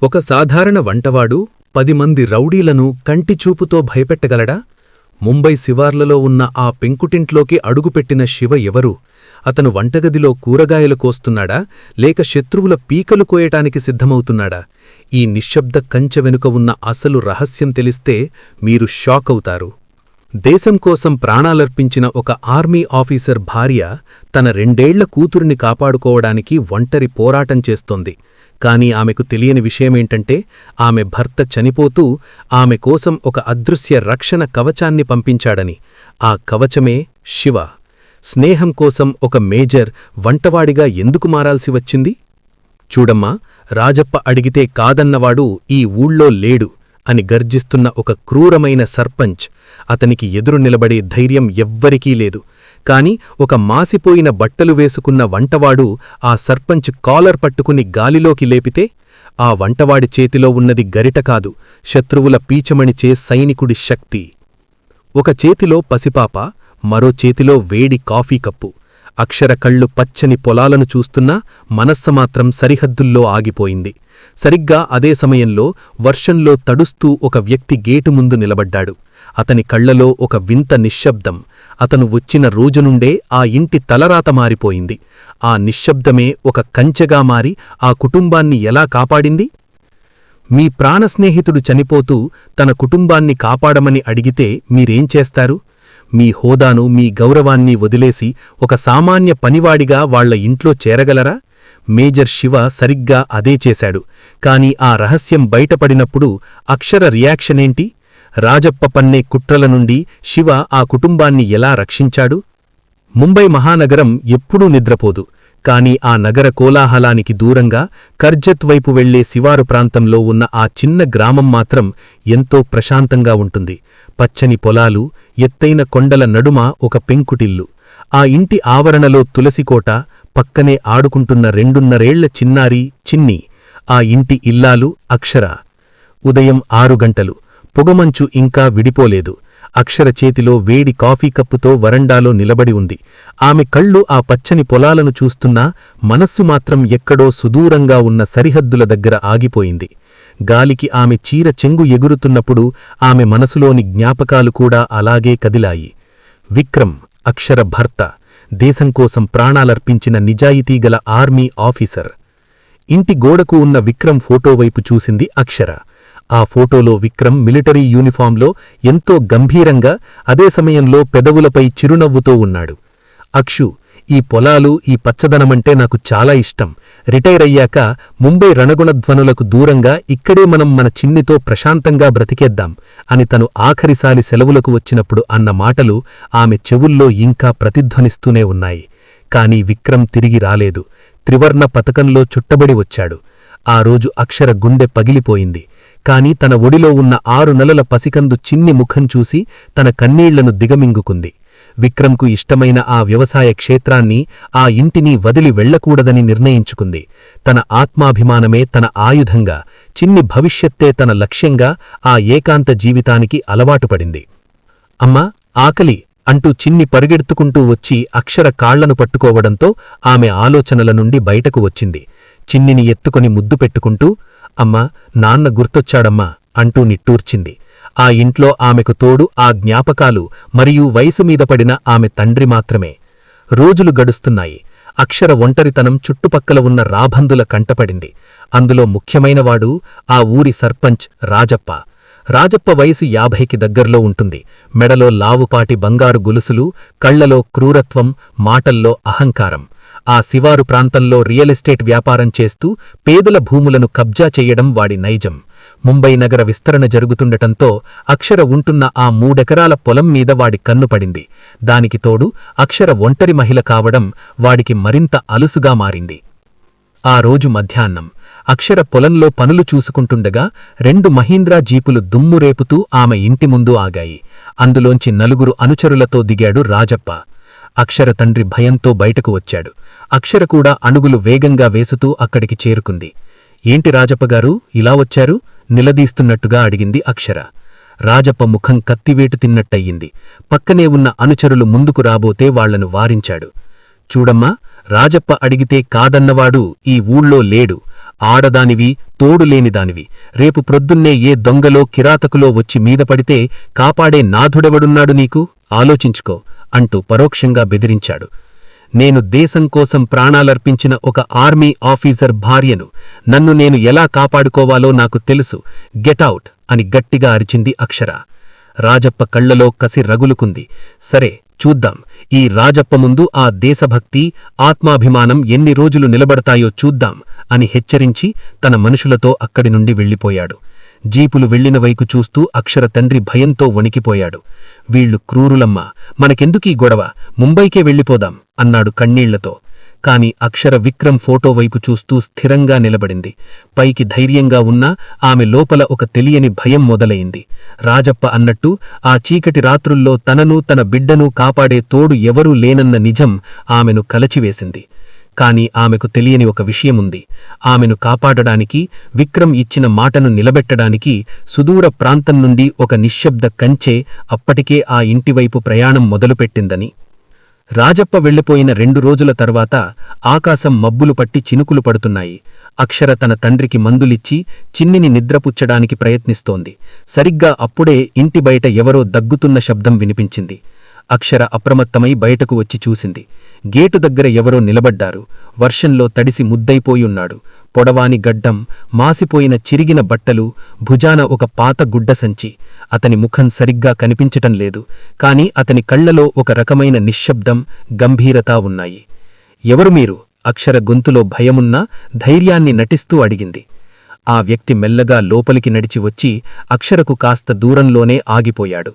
ఒక సాధారణ వంటవాడు 10 మంది రౌడీలను కంటిచూపుతో భయపెట్టగలడా? ముంబై శివార్లలో ఉన్న ఆ పెంకుటింట్లోకి అడుగుపెట్టిన శివ ఎవరు? అతను వంటగదిలో కూరగాయలు కోస్తున్నాడా, లేక శత్రువుల పీకలు కోయటానికి సిద్ధమవుతున్నాడా? ఈ నిశ్శబ్ద కంచె వెనుక ఉన్న అసలు రహస్యం తెలిస్తే మీరు షాకవుతారు. దేశం కోసం ప్రాణాలర్పించిన ఒక ఆర్మీ ఆఫీసర్ భార్య తన 2 ఏళ్ల కూతురిని కాపాడుకోవడానికి ఒంటరి పోరాటం చేస్తోంది. కాని ఆమెకు తెలియని విషయమేంటంటే, ఆమె భర్త చనిపోతూ ఆమె కోసం ఒక అదృశ్య రక్షణ కవచాన్ని పంపించాడని. ఆ కవచమే శివ. స్నేహం కోసం ఒక మేజర్ వంటవాడిగా ఎందుకు మారాల్సి వచ్చింది? చూడమ్మా, రాజప్ప అడిగితే కాదన్నవాడు ఈ ఊళ్ళో లేడు అని గర్జిస్తున్న ఒక క్రూరమైన సర్పంచ్. అతనికి ఎదురు నిలబడే ధైర్యం ఎవ్వరికీ లేదు. కాని ఒక మాసిపోయిన బట్టలు వేసుకున్న వంటవాడు ఆ సర్పంచ్ కాలర్ పట్టుకుని గాలిలోకి లేపితే, ఆ వంటవాడి చేతిలో ఉన్నది గరిట కాదు, శత్రువుల పీచమణిచే సైనికుడి శక్తి. ఒక చేతిలో పసిపాప, మరో చేతిలో వేడి కాఫీ కప్పు. అక్షర కళ్ళు పచ్చని పొలాలను చూస్తున్నా మనస్సమాత్రం సరిహద్దుల్లో ఆగిపోయింది. సరిగ్గా అదే సమయంలో వర్షంలో తడుస్తూ ఒక వ్యక్తి గేటు ముందు నిలబడ్డాడు. అతని కళ్లలో ఒక వింత నిశ్శబ్దం. అతను వచ్చిన రోజునుండే ఆ ఇంటి తలరాత మారిపోయింది. ఆ నిశ్శబ్దమే ఒక కంచెగా మారి ఆ కుటుంబాన్ని ఎలా కాపాడింది? మీ ప్రాణస్నేహితుడు చనిపోతూ తన కుటుంబాన్ని కాపాడమని అడిగితే మీరేం చేస్తారు? మీ హోదాను, మీ గౌరవాన్ని వదిలేసి ఒక సామాన్య పనివాడిగా వాళ్ల ఇంట్లో చేరగలరా? మేజర్ శివ సరిగ్గా అదే చేశాడు. కాని ఆ రహస్యం బయటపడినప్పుడు అక్షర రియాక్షనేంటి? రాజప్ప పన్నే కుట్రల నుండి శివ ఆ కుటుంబాన్ని ఎలా రక్షించాడు? ముంబై మహానగరం ఎప్పుడూ నిద్రపోదు. కాని ఆ నగర కోలాహలానికి దూరంగా కర్జత్ వైపు వెళ్లే శివారు ప్రాంతంలో ఉన్న ఆ చిన్న గ్రామం మాత్రం ఎంతో ప్రశాంతంగా ఉంటుంది. పచ్చని పొలాలు, ఎత్తైన కొండల నడుమ ఒక పెంకుటిల్లు. ఆ ఇంటి ఆవరణలో తులసికోట, పక్కనే ఆడుకుంటున్న 2.5 ఏళ్ల చిన్నారి చిన్ని. ఆ ఇంటి ఇల్లాలు అక్షర. ఉదయం 6 గంటలు. పొగమంచు ఇంకా విడిపోలేదు. అక్షర చేతిలో వేడి కాఫీ కప్పుతో వరండాలో నిలబడి ఉంది. ఆమె కళ్ళు ఆ పచ్చని పొలాలను చూస్తున్నా మనస్సు మాత్రం ఎక్కడో సుదూరంగా ఉన్న సరిహద్దుల దగ్గర ఆగిపోయింది. గాలికి ఆమె చీర చెంగు ఎగురుతున్నప్పుడు ఆమె మనసులోని జ్ఞాపకాలు కూడా అలాగే కదిలాయి. విక్రమ్, అక్షర భర్త, దేశం కోసం ప్రాణాలర్పించిన నిజాయితీగల ఆర్మీ ఆఫీసర్. ఇంటి గోడకు ఉన్న విక్రమ్ ఫోటోవైపు చూసింది అక్షర. ఆ ఫోటోలో విక్రమ్ మిలిటరీ యూనిఫాంలో ఎంతో గంభీరంగా, అదే సమయంలో పెదవులపై చిరునవ్వుతో ఉన్నాడు. అక్షు, ఈ పొలాలు, ఈ పచ్చదనమంటే నాకు చాలా ఇష్టం. రిటైర్ అయ్యాక ముంబై రణగుణధ్వనులకు దూరంగా ఇక్కడే మనం మన చిన్నితో ప్రశాంతంగా బ్రతికేద్దాం అని తను ఆఖరిసారి సెలవులకు వచ్చినప్పుడు అన్న మాటలు ఆమె చెవుల్లో ఇంకా ప్రతిధ్వనిస్తూనే ఉన్నాయి. కాని విక్రమ్ తిరిగి రాలేదు. త్రివర్ణ పతకంలో చుట్టబడి వచ్చాడు. ఆ రోజు అక్షర గుండె పగిలిపోయింది. కాని తన ఒడిలో ఉన్న 6 నెలల పసికందు చిన్ని ముఖం చూసి తన కన్నీళ్లను దిగమింగుకుంది. విక్రమ్కు ఇష్టమైన ఆ వ్యవసాయ క్షేత్రాన్ని, ఆ ఇంటిని వదిలి వెళ్లకూడదని నిర్ణయించుకుంది. తన ఆత్మాభిమానమే తన ఆయుధంగా, చిన్ని భవిష్యత్తే తన లక్ష్యంగా ఆ ఏకాంత జీవితానికి అలవాటుపడింది. అమ్మా, ఆకలి అంటూ చిన్ని పరుగెడుతుకుంటూ వచ్చి అక్షర కాళ్లను పట్టుకోవడంతో ఆమె ఆలోచనల నుండి బయటకు వచ్చింది. చిన్నిని ఎత్తుకొని ముద్దు పెట్టుకుంటూ, అమ్మా, నాన్న గుర్తొచ్చాడమ్మా అంటూ నిట్టూర్చింది. ఆ ఇంట్లో ఆమెకు తోడు ఆ జ్ఞాపకాలు మరియు వయసుమీద పడిన ఆమె తండ్రి మాత్రమే. రోజులు గడుస్తున్నాయి. అక్షర ఒంటరితనం చుట్టుపక్కల ఉన్న రాబందుల కంటపడింది. అందులో ముఖ్యమైనవాడు ఆ ఊరి సర్పంచ్ రాజప్ప. రాజప్ప వయసు 50కి దగ్గర్లో ఉంటుంది. మెడలో లావుపాటి బంగారు గొలుసులు, కళ్లలో క్రూరత్వం, మాటల్లో అహంకారం. ఆ శివారు ప్రాంతంలో రియల్ ఎస్టేట్ వ్యాపారం చేస్తూ పేదల భూములను కబ్జా చెయ్యడం వాడి నైజం. ముంబై నగర విస్తరణ జరుగుతుండటంతో అక్షర ఉంటున్న ఆ 3 ఎకరాల పొలం మీద వాడి కన్నుపడింది. దానికి తోడు అక్షర ఒంటరి మహిళ కావడం వాడికి మరింత అలుసుగా మారింది. ఆ రోజు మధ్యాహ్నం అక్షర పొలంలో పనులు చూసుకుంటుండగా 2 మహీంద్రా జీపులు దుమ్మురేపుతూ ఆమె ఇంటి ముందు ఆగాయి. అందులోంచి 4 అనుచరులతో దిగాడు రాజప్ప. అక్షర తండ్రి భయంతో బయటకు వచ్చాడు. అక్షర కూడా అణుగులు వేగంగా వేసుతూ అక్కడికి చేరుకుంది. ఏంటి రాజప్పగారు ఇలా వచ్చారు? నిలదీస్తున్నట్టుగా అడిగింది అక్షర. రాజప్ప ముఖం కత్తివేటు తిన్నట్టయింది. పక్కనే ఉన్న అనుచరులు ముందుకు రాబోతే వాళ్లను వారించాడు. చూడమ్మా, రాజప్ప అడిగితే కాదన్నవాడు ఈ ఊళ్ళో లేడు. ఆడదానివి, తోడులేనిదానివి. రేపు ప్రొద్దున్నే ఏ దొంగలో కిరాతకులో వచ్చి మీదపడితే కాపాడే నాథుడెవడున్నాడు నీకు? ఆలోచించుకో అంటూ పరోక్షంగా బెదిరించాడు. నేను దేశం కోసం ప్రాణాలర్పించిన ఒక ఆర్మీ ఆఫీసర్ భార్యను. నన్ను నేను ఎలా కాపాడుకోవాలో నాకు తెలుసు. గెటౌట్ అని గట్టిగా అరిచింది అక్షర. రాజప్ప కళ్లలో కసి రగులుకుంది. సరే చూద్దాం, ఈ రాజప్ప ముందు ఆ దేశభక్తి, ఆత్మాభిమానం ఎన్ని రోజులు నిలబడతాయో చూద్దాం అని హెచ్చరించి తన మనుషులతో అక్కడి నుండి వెళ్ళిపోయాడు. జీపులు వెళ్లిన వైపు చూస్తూ అక్షర తండ్రి భయంతో వణికిపోయాడు. వీళ్లు క్రూరులమ్మా, మనకెందుకీ గొడవ, ముంబైకే వెళ్ళిపోదాం అన్నాడు కన్నీళ్లతో. కాని అక్షర విక్రమ్ ఫోటో వైపు చూస్తూ స్థిరంగా నిలబడింది. పైకి ధైర్యంగా ఉన్నా ఆమె లోపల ఒక తెలియని భయం మొదలయింది. రాజప్ప అన్నట్టు ఆ చీకటి రాత్రుల్లో తనను తన బిడ్డను కాపాడే తోడు ఎవరూ లేనన్న నిజం ఆమెను కలచివేసింది. కాని ఆమెకు తెలియని ఒక విషయముంది. ఆమెను కాపాడడానికి, విక్రమ్ ఇచ్చిన మాటను నిలబెట్టడానికి సుదూర ప్రాంతం నుండి ఒక నిశ్శబ్ద కంచె అప్పటికే ఆ ఇంటివైపు ప్రయాణం మొదలుపెట్టిందని. రాజప్ప వెళ్లిపోయిన 2 రోజుల తర్వాత ఆకాశం మబ్బులు పట్టి చినుకులు పడుతున్నాయి. అక్షర తన తండ్రికి మందులిచ్చి చిన్నిని నిద్రపుచ్చడానికి ప్రయత్నిస్తోంది. సరిగ్గా అప్పుడే ఇంటి బయట ఎవరో దగ్గుతున్న శబ్దం వినిపించింది. అక్షర అప్రమత్తమై బయటకు వచ్చి చూసింది. గేటు దగ్గర ఎవరో నిలబడ్డారు. వర్షంలో తడిసి ముద్దైపోయున్నాడు. పొడవాని గడ్డం, మాసిపోయిన చిరిగిన బట్టలు, భుజాన ఒక పాత గుడ్డ సంచి. అతని ముఖం సరిగ్గా కనిపించటం లేదు. కాని అతని కళ్లలో ఒక రకమైన నిశ్శబ్దం, గంభీరత ఉన్నాయి. ఎవరు మీరు? అక్షర గొంతులో భయమున్నా ధైర్యాన్ని నటిస్తూ అడిగింది. ఆ వ్యక్తి మెల్లగా లోపలికి నడిచి వచ్చి అక్షరకు కాస్త దూరంలోనే ఆగిపోయాడు.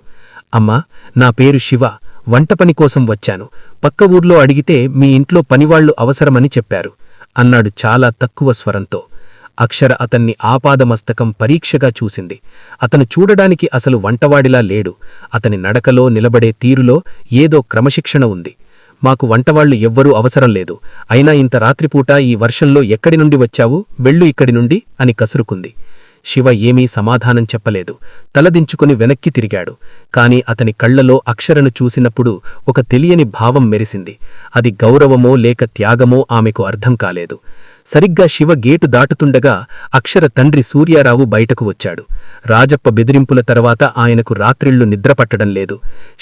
అమ్మా, నా పేరు శివ. వంటపని కోసం వచ్చాను. పక్క ఊర్లో అడిగితే మీ ఇంట్లో పనివాళ్లు అవసరమని చెప్పారు అన్నాడు చాలా తక్కువ స్వరంతో. అక్షర అతన్ని ఆపాదమస్తకం పరీక్షగా చూసింది. అతను చూడడానికి అసలు వంటవాడిలా లేడు. అతని నడకలో, నిలబడే తీరులో ఏదో క్రమశిక్షణ ఉంది. మాకు వంటవాళ్లు ఎవ్వరూ అవసరం లేదు. అయినా ఇంత రాత్రిపూట ఈ వర్షంలో ఎక్కడి నుండి వచ్చావు? వెళ్ళు ఇక్కడి నుండి అని కసురుకుంది. శివ ఏమీ సమాధానం చెప్పలేదు. తలదించుకుని వెనక్కి తిరిగాడు. కాని అతని కళ్లలో అక్షరను చూసినప్పుడు ఒక తెలియని భావం మెరిసింది. అది గౌరవమో లేక త్యాగమో ఆమెకు అర్థం కాలేదు. సరిగ్గా శివ గేటు దాటుతుండగా అక్షర తండ్రి సూర్యారావు బయటకు వచ్చాడు. రాజప్ప బెదిరింపుల తర్వాత ఆయనకు రాత్రిళ్లు నిద్రపట్టడం లేదు.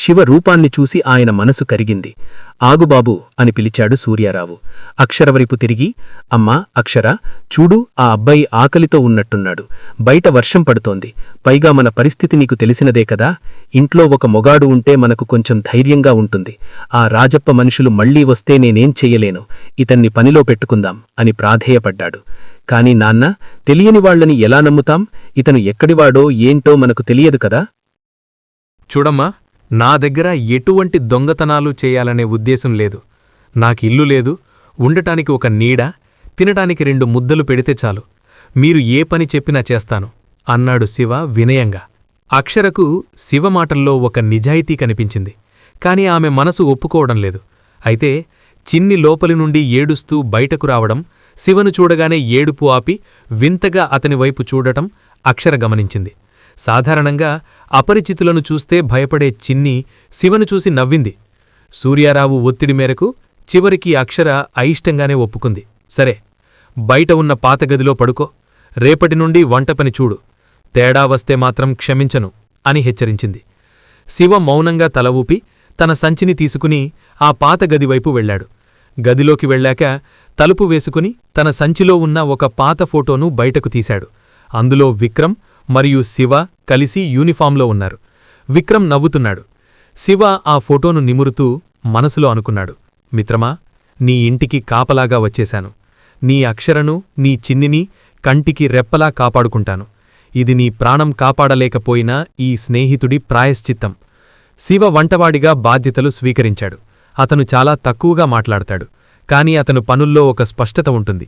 శివ రూపాన్ని చూసి ఆయన మనసు కరిగింది. ఆగుబాబు అని పిలిచాడు సూర్యారావు. అక్షరవైపు తిరిగి, అమ్మా అక్షర, చూడు, ఆ అబ్బాయి ఆకలితో ఉన్నట్టున్నాడు. బయట వర్షం పడుతోంది. పైగా మన పరిస్థితి నీకు తెలిసినదే కదా. ఇంట్లో ఒక మొగాడు ఉంటే మనకు కొంచెం ధైర్యంగా ఉంటుంది. ఆ రాజప్ప మనుషులు మళ్లీ వస్తే నేనేం చెయ్యలేను. ఇతన్ని పనిలో పెట్టుకుందాం అని ప్రాధేయపడ్డాడు. కాని నాన్న, తెలియని వాళ్లని ఎలా నమ్ముతాం? ఇతను ఎక్కడివాడో ఏంటో మనకు తెలియదు కదా. చూడమ్మా, నా దగ్గర ఎటువంటి దొంగతనాలు చేయాలనే ఉద్దేశం లేదు. నాకిల్లు లేదు, ఉండటానికి ఒక నీడ, తినటానికి 2 ముద్దలు పెడితే చాలు. మీరు ఏ పని చెప్పినా చేస్తాను అన్నాడు శివ వినయంగా. అక్షరకు శివ మాటల్లో ఒక నిజాయితీ కనిపించింది. కాని ఆమె మనసు ఒప్పుకోవడం లేదు. అయితే చిన్ని లోపలి నుండి ఏడుస్తూ బయటకు రావడం, శివను చూడగానే ఏడుపు ఆపి వింతగా అతని వైపు చూడటం అక్షర గమనించింది. సాధారణంగా అపరిచితులను చూస్తే భయపడే చిన్ని శివను చూసి నవ్వింది. సూర్యారావు ఒత్తిడి మేరకు చివరికి అక్షర అయిష్టంగానే ఒప్పుకుంది. సరే, బయట ఉన్న పాతగదిలో పడుకో. రేపటి నుండి వంటపని చూడు. తేడా వస్తే మాత్రం క్షమించను అని హెచ్చరించింది. శివ మౌనంగా తల ఊపి తన సంచిని తీసుకుని ఆ పాత గదివైపు వెళ్లాడు. గదిలోకి వెళ్ళాక తలుపు వేసుకుని తన సంచిలో ఉన్న ఒక పాత ఫోటోను బయటకు తీశాడు. అందులో విక్రమ్ మరియు శివ కలిసి యూనిఫాంలో ఉన్నారు. విక్రమ్ నవ్వుతున్నాడు. శివ ఆ ఫోటోను నిమురుతూ మనసులో అనుకున్నాడు, మిత్రమా, నీ ఇంటికి కాపలాగా వచ్చేశాను. నీ అక్షరను, నీ చిన్నిని కంటికి రెప్పలా కాపాడుకుంటాను. ఇది నీ ప్రాణం కాపాడలేకపోయినా ఈ స్నేహితుడి ప్రాయశ్చిత్తం. శివ వంటవాడిగా బాధ్యతలు స్వీకరించాడు. అతను చాలా తక్కువగా మాట్లాడతాడు. కాని అతను పనుల్లో ఒక స్పష్టత ఉంటుంది.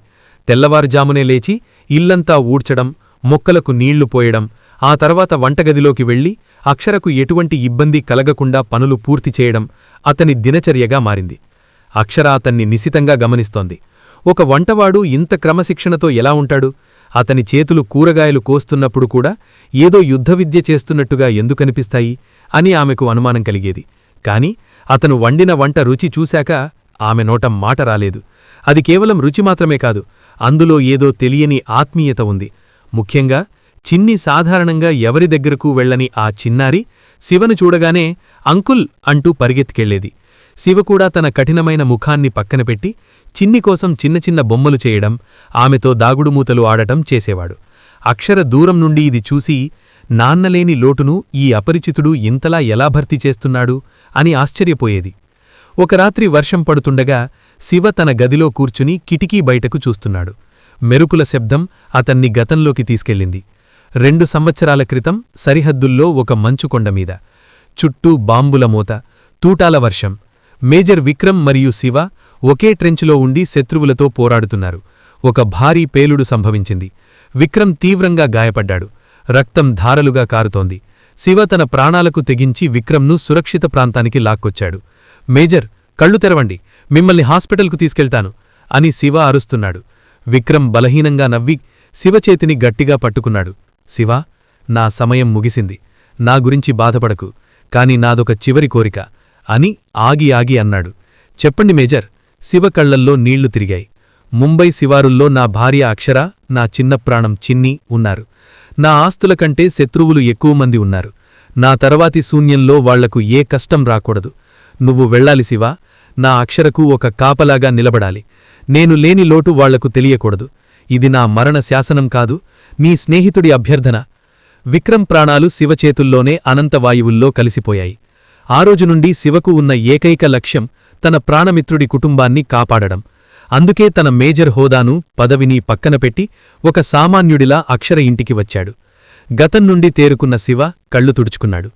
తెల్లవారుజామునే లేచి ఇల్లంతా ఊడ్చడం, మొక్కలకు నీళ్లు పోయడం, ఆ తర్వాత వంటగదిలోకి వెళ్లి అక్షరకు ఎటువంటి ఇబ్బంది కలగకుండా పనులు పూర్తి చేయడం అతని దినచర్యగా మారింది. అక్షర అతన్ని నిశితంగా గమనిస్తోంది. ఒక వంటవాడు ఇంత క్రమశిక్షణతో ఎలా ఉంటాడు? అతని చేతులు కూరగాయలు కోస్తున్నప్పుడు కూడా ఏదో యుద్ధవిద్య చేస్తున్నట్టుగా ఎందుకనిపిస్తాయి అని ఆమెకు అనుమానం కలిగేది. కాని అతను వండిన వంట రుచి చూశాక ఆమె నోట మాట రాలేదు. అది కేవలం రుచి మాత్రమే కాదు, అందులో ఏదో తెలియని ఆత్మీయత ఉంది. ముఖ్యంగా చిన్ని సాధారణంగా ఎవరి దగ్గరకు వెళ్ళని ఆ చిన్నారి శివను చూడగానే అంకుల్ అంటూ పరిగెత్తికెళ్లేది. శివ కూడా తన కఠినమైన ముఖాన్ని పక్కనపెట్టి చిన్ని కోసం చిన్న చిన్న బొమ్మలు చేయడం, ఆమెతో దాగుడుమూతలు ఆడటం చేసేవాడు. అక్షర దూరం నుండి ఇది చూసి నాన్నలేని లోటును ఈ అపరిచితుడు ఇంతలా ఎలా భర్తీ చేస్తున్నాడు అని ఆశ్చర్యపోయేది. ఒక రాత్రి వర్షం పడుతుండగా శివ తన గదిలో కూర్చుని కిటికీ బయటకు చూస్తున్నాడు. మెరుపుల శబ్దం అతన్ని గతంలోకి తీసుకెళ్ళింది. 2 సంవత్సరాల క్రితం సరిహద్దుల్లో ఒక మంచుకొండమీద చుట్టూ బాంబుల మోత, తూటాల వర్షం. మేజర్ విక్రమ్ మరియు శివ ఒకే ట్రెంచ్లో ఉండి శత్రువులతో పోరాడుతున్నారు. ఒక భారీ పేలుడు సంభవించింది. విక్రమ్ తీవ్రంగా గాయపడ్డాడు. రక్తం ధారలుగా కారుతోంది. శివ తన ప్రాణాలకు తెగించి విక్రమ్ను సురక్షిత ప్రాంతానికి లాక్కొచ్చాడు. మేజర్, కళ్ళు తెరవండి, మిమ్మల్ని హాస్పిటల్కు తీసుకెళ్తాను అని శివ అరుస్తున్నాడు. విక్రమ్ బలహీనంగా నవ్వి శివ చేతిని గట్టిగా పట్టుకున్నాడు. శివా, నా సమయం ముగిసింది. నా గురించి బాధపడకు, కాని నాదొక చివరి కోరిక అని ఆగి ఆగి అన్నాడు. చెప్పండి మేజర్. శివ కళ్లల్లో నీళ్లు తిరిగాయి. ముంబై శివారుల్లో నా భార్య అక్షర, నా చిన్న ప్రాణం చిన్ని ఉన్నారు. నా ఆస్తుల కంటే శత్రువులు ఎక్కువ మంది ఉన్నారు. నా తర్వాతి శూన్యంలో వాళ్లకు ఏ కష్టం రాకూడదు. నువ్వు వెళ్ళాలి శివా. నా అక్షరకు ఒక కాపలాగా నిలబడాలి. నేను లేని లోటు వాళ్లకు తెలియకూడదు. ఇది నా మరణ శాసనం కాదు, నీ స్నేహితుడి అభ్యర్థన. విక్రమ్ ప్రాణాలు శివచేతుల్లోనే అనంతవాయువుల్లో కలిసిపోయాయి. ఆ రోజు నుండి శివకు ఉన్న ఏకైక లక్ష్యం తన ప్రాణమిత్రుడి కుటుంబాన్ని కాపాడడం. అందుకే తన మేజర్ హోదాను, పదవిని పక్కనపెట్టి ఒక సామాన్యుడిలా అక్షర ఇంటికి వచ్చాడు. గతం నుండి తేరుకున్న శివ కళ్ళు తుడుచుకున్నాడు.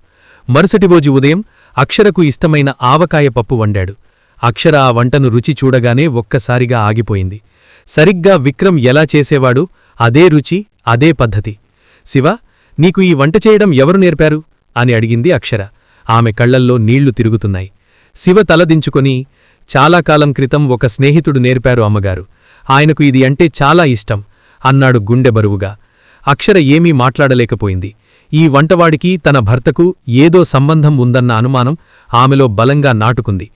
మరుసటిరోజు ఉదయం అక్షరకు ఇష్టమైన ఆవకాయ పప్పు వండాడు. అక్షర ఆ వంటను రుచి చూడగానే ఒక్కసారిగా ఆగిపోయింది. సరిగ్గా విక్రమ్ ఎలా చేసేవాడు అదే రుచి, అదే పద్ధతి. శివా, నీకు ఈ వంట చేయడం ఎవరు నేర్పారు అని అడిగింది అక్షర. ఆమె కళ్లల్లో నీళ్లు తిరుగుతున్నాయి. శివ తలదించుకొని, చాలా కాలం క్రితం ఒక స్నేహితుడు నేర్పారు అమ్మగారు. ఆయనకు ఇది అంటే చాలా ఇష్టం అన్నాడు గుండె బరువుగా. అక్షర ఏమీ మాట్లాడలేకపోయింది. ఈ వంటవాడికి తన భర్తకు ఏదో సంబంధం ఉందన్న అనుమానం ఆమెలో బలంగా నాటుకుంది.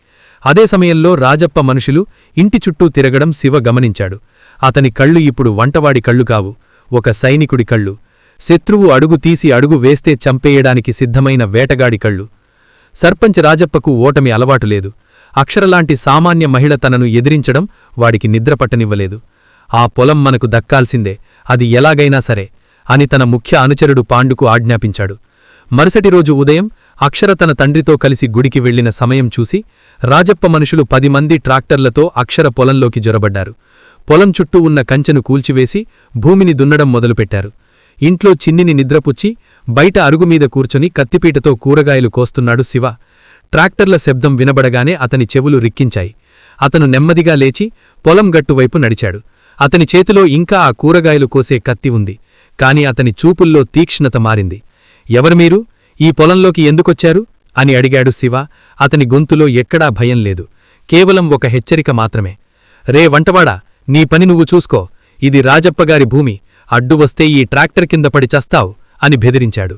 అదే సమయంలో రాజప్ప మనుషులు ఇంటి చుట్టూ తిరగడం శివ గమనించాడు. అతని కళ్ళు ఇప్పుడు వంటవాడి కళ్ళు కావు, ఒక సైనికుడి కళ్ళు. శత్రువు అడుగు తీసి అడుగు వేస్తే చంపేయడానికి సిద్ధమైన వేటగాడి కళ్ళు. సర్పంచ్ రాజప్పకు ఓటమి అలవాటులేదు. అక్షరలాంటి సామాన్య మహిళ తనను ఎదిరించడం వాడికి నిద్రపట్టనివ్వలేదు. ఆ పొలం మనకు దక్కాల్సిందే, అది ఎలాగైనా సరే అని తన ముఖ్య అనుచరుడు పాండుకు ఆజ్ఞాపించాడు. మరుసటిరోజు ఉదయం అక్షర తన తండ్రితో కలిసి గుడికి వెళ్లిన సమయం చూసి రాజప్ప మనుషులు 10 మంది ట్రాక్టర్లతో అక్షర పొలంలోకి జొరబడ్డారు. పొలం చుట్టూ ఉన్న కంచెను కూల్చివేసి భూమిని దున్నడం మొదలుపెట్టారు. ఇంట్లో చిన్నిని నిద్రపుచ్చి బయట అరుగుమీద కూర్చొని కత్తిపీటతో కూరగాయలు కోస్తున్నాడు శివ. ట్రాక్టర్ల శబ్దం వినబడగానే అతని చెవులు రిక్కించాయి. అతను నెమ్మదిగా లేచి పొలం గట్టువైపు నడిచాడు. అతని చేతిలో ఇంకా ఆ కూరగాయలు కోసే కత్తి ఉంది. కాని అతని చూపుల్లో తీక్ష్ణత మారింది. ఎవరు మీరు? ఈ పొలంలోకి ఎందుకొచ్చారు అని అడిగాడు శివ. అతని గొంతులో ఎక్కడా భయం లేదు, కేవలం ఒక హెచ్చరిక మాత్రమే. రే వంటవాడా, నీ పని నువ్వు చూసుకో, ఇది రాజప్పగారి భూమి, అడ్డు వస్తే ఈ ట్రాక్టర్ కింద పడి చస్తావు అని బెదిరించాడు.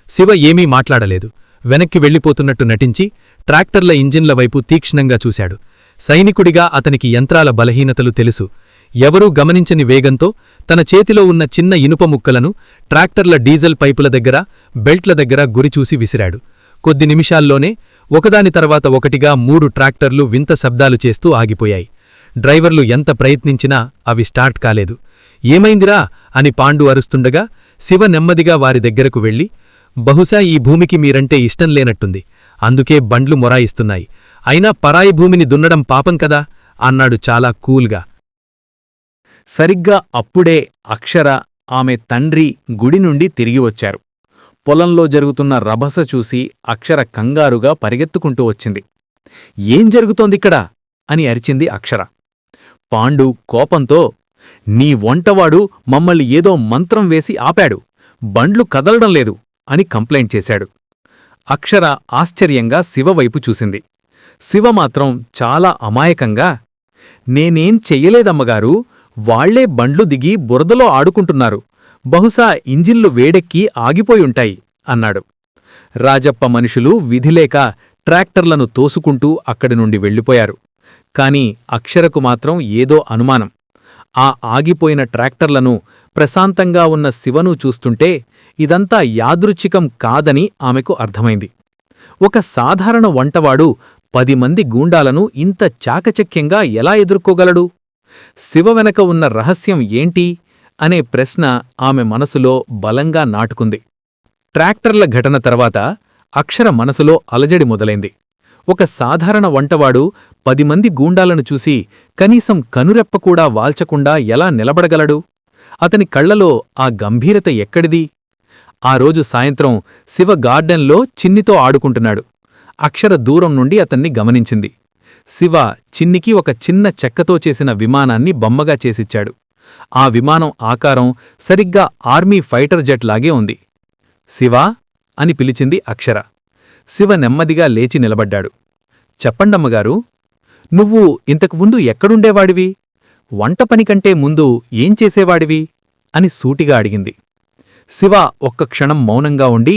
శివ ఏమీ మాట్లాడలేదు. వెనక్కి వెళ్ళిపోతున్నట్టు నటించి ట్రాక్టర్ల ఇంజిన్ల వైపు తీక్ష్ణంగా చూశాడు. సైనికుడిగా అతనికి యంత్రాల బలహీనతలు తెలుసు. ఎవరూ గమనించని వేగంతో తన చేతిలో ఉన్న చిన్న ఇనుప ముక్కలను ట్రాక్టర్ల డీజల్ పైపుల దగ్గర, బెల్ట్ల దగ్గర గురిచూసి విసిరాడు. కొద్ది నిమిషాల్లోనే ఒకదాని తర్వాత ఒకటిగా 3 ట్రాక్టర్లు వింత శబ్దాలు చేస్తూ ఆగిపోయాయి. డ్రైవర్లు ఎంత ప్రయత్నించినా అవి స్టార్ట్ కాలేదు. ఏమైందిరా అని పాండు అరుస్తుండగా శివ నెమ్మదిగా వారి దగ్గరకు వెళ్ళి, బహుశా ఈ భూమికి మీరంటే ఇష్టం లేనట్టుంది, అందుకే బండ్లు మొరాయిస్తున్నాయి. అయినా పరాయి భూమిని దున్నడం పాపం కదా అన్నాడు చాలా కూల్గా. సరిగ్గా అప్పుడే అక్షర, ఆమె తండ్రి గుడి నుండి తిరిగి వచ్చారు. పొలంలో జరుగుతున్న రభస చూసి అక్షర కంగారుగా పరిగెత్తుకుంటూ వచ్చింది. ఏం జరుగుతోందిక్కడ అని అరిచింది అక్షర. పాండు కోపంతో, నీ వంటవాడు మమ్మల్ని ఏదో మంత్రం వేసి ఆపాడు, బండ్లు కదలడం లేదు అని కంప్లైంట్ చేశాడు. అక్షర ఆశ్చర్యంగా శివవైపు చూసింది. శివ మాత్రం చాలా అమాయకంగా, నేనేం చెయ్యలేదమ్మగారు, వాళ్లే బండ్లు దిగి బురదలో ఆడుకుంటున్నారు, బహుశా ఇంజిన్లు వేడెక్కి ఆగిపోయుంటాయి అన్నాడు. రాజప్ప మనుషులు విధిలేక ట్రాక్టర్లను తోసుకుంటూ అక్కడి నుండి వెళ్ళిపోయారు. కాని అక్షరకు మాత్రం ఏదో అనుమానం. ఆ ఆగిపోయిన ట్రాక్టర్లను, ప్రశాంతంగా ఉన్న శివను చూస్తుంటే ఇదంతా యాదృచ్ఛికం కాదని ఆమెకు అర్థమైంది. ఒక సాధారణ వంటవాడు 10 మంది గూండాలను ఇంత చాకచక్యంగా ఎలా ఎదుర్కోగలడు? శివ వెనక ఉన్న రహస్యం ఏంటి అనే ప్రశ్న ఆమె మనసులో బలంగా నాటుకుంది. ట్రాక్టర్ల ఘటన తర్వాత అక్షర మనసులో అలజడి మొదలైంది. ఒక సాధారణ వంటవాడు 10 మంది గూండాలను చూసి కనీసం కనురెప్పకూడా వాల్చకుండా ఎలా నిలబడగలడు? అతని కళ్లలో ఆ గంభీరత ఎక్కడిది? ఆ రోజు సాయంత్రం శివ గార్డెన్లో చిన్నితో ఆడుకుంటున్నాడు. అక్షర దూరం నుండి అతన్ని గమనించింది. శివ చిన్నికి ఒక చిన్న చెక్కతో చేసిన విమానాన్ని బొమ్మగా చేసిచ్చాడు. ఆ విమానం ఆకారం సరిగ్గా ఆర్మీ ఫైటర్ జెట్ లాగే ఉంది. శివా అని పిలిచింది అక్షర. శివ నెమ్మదిగా లేచి నిలబడ్డాడు. చెప్పండమ్మగారు, నువ్వు ఇంతకు ముందు ఎక్కడుండేవాడివి? వంట పనికంటే ముందు ఏం చేసేవాడివి? అని సూటిగా అడిగింది. శివ ఒక్క క్షణం మౌనంగా ఉండి,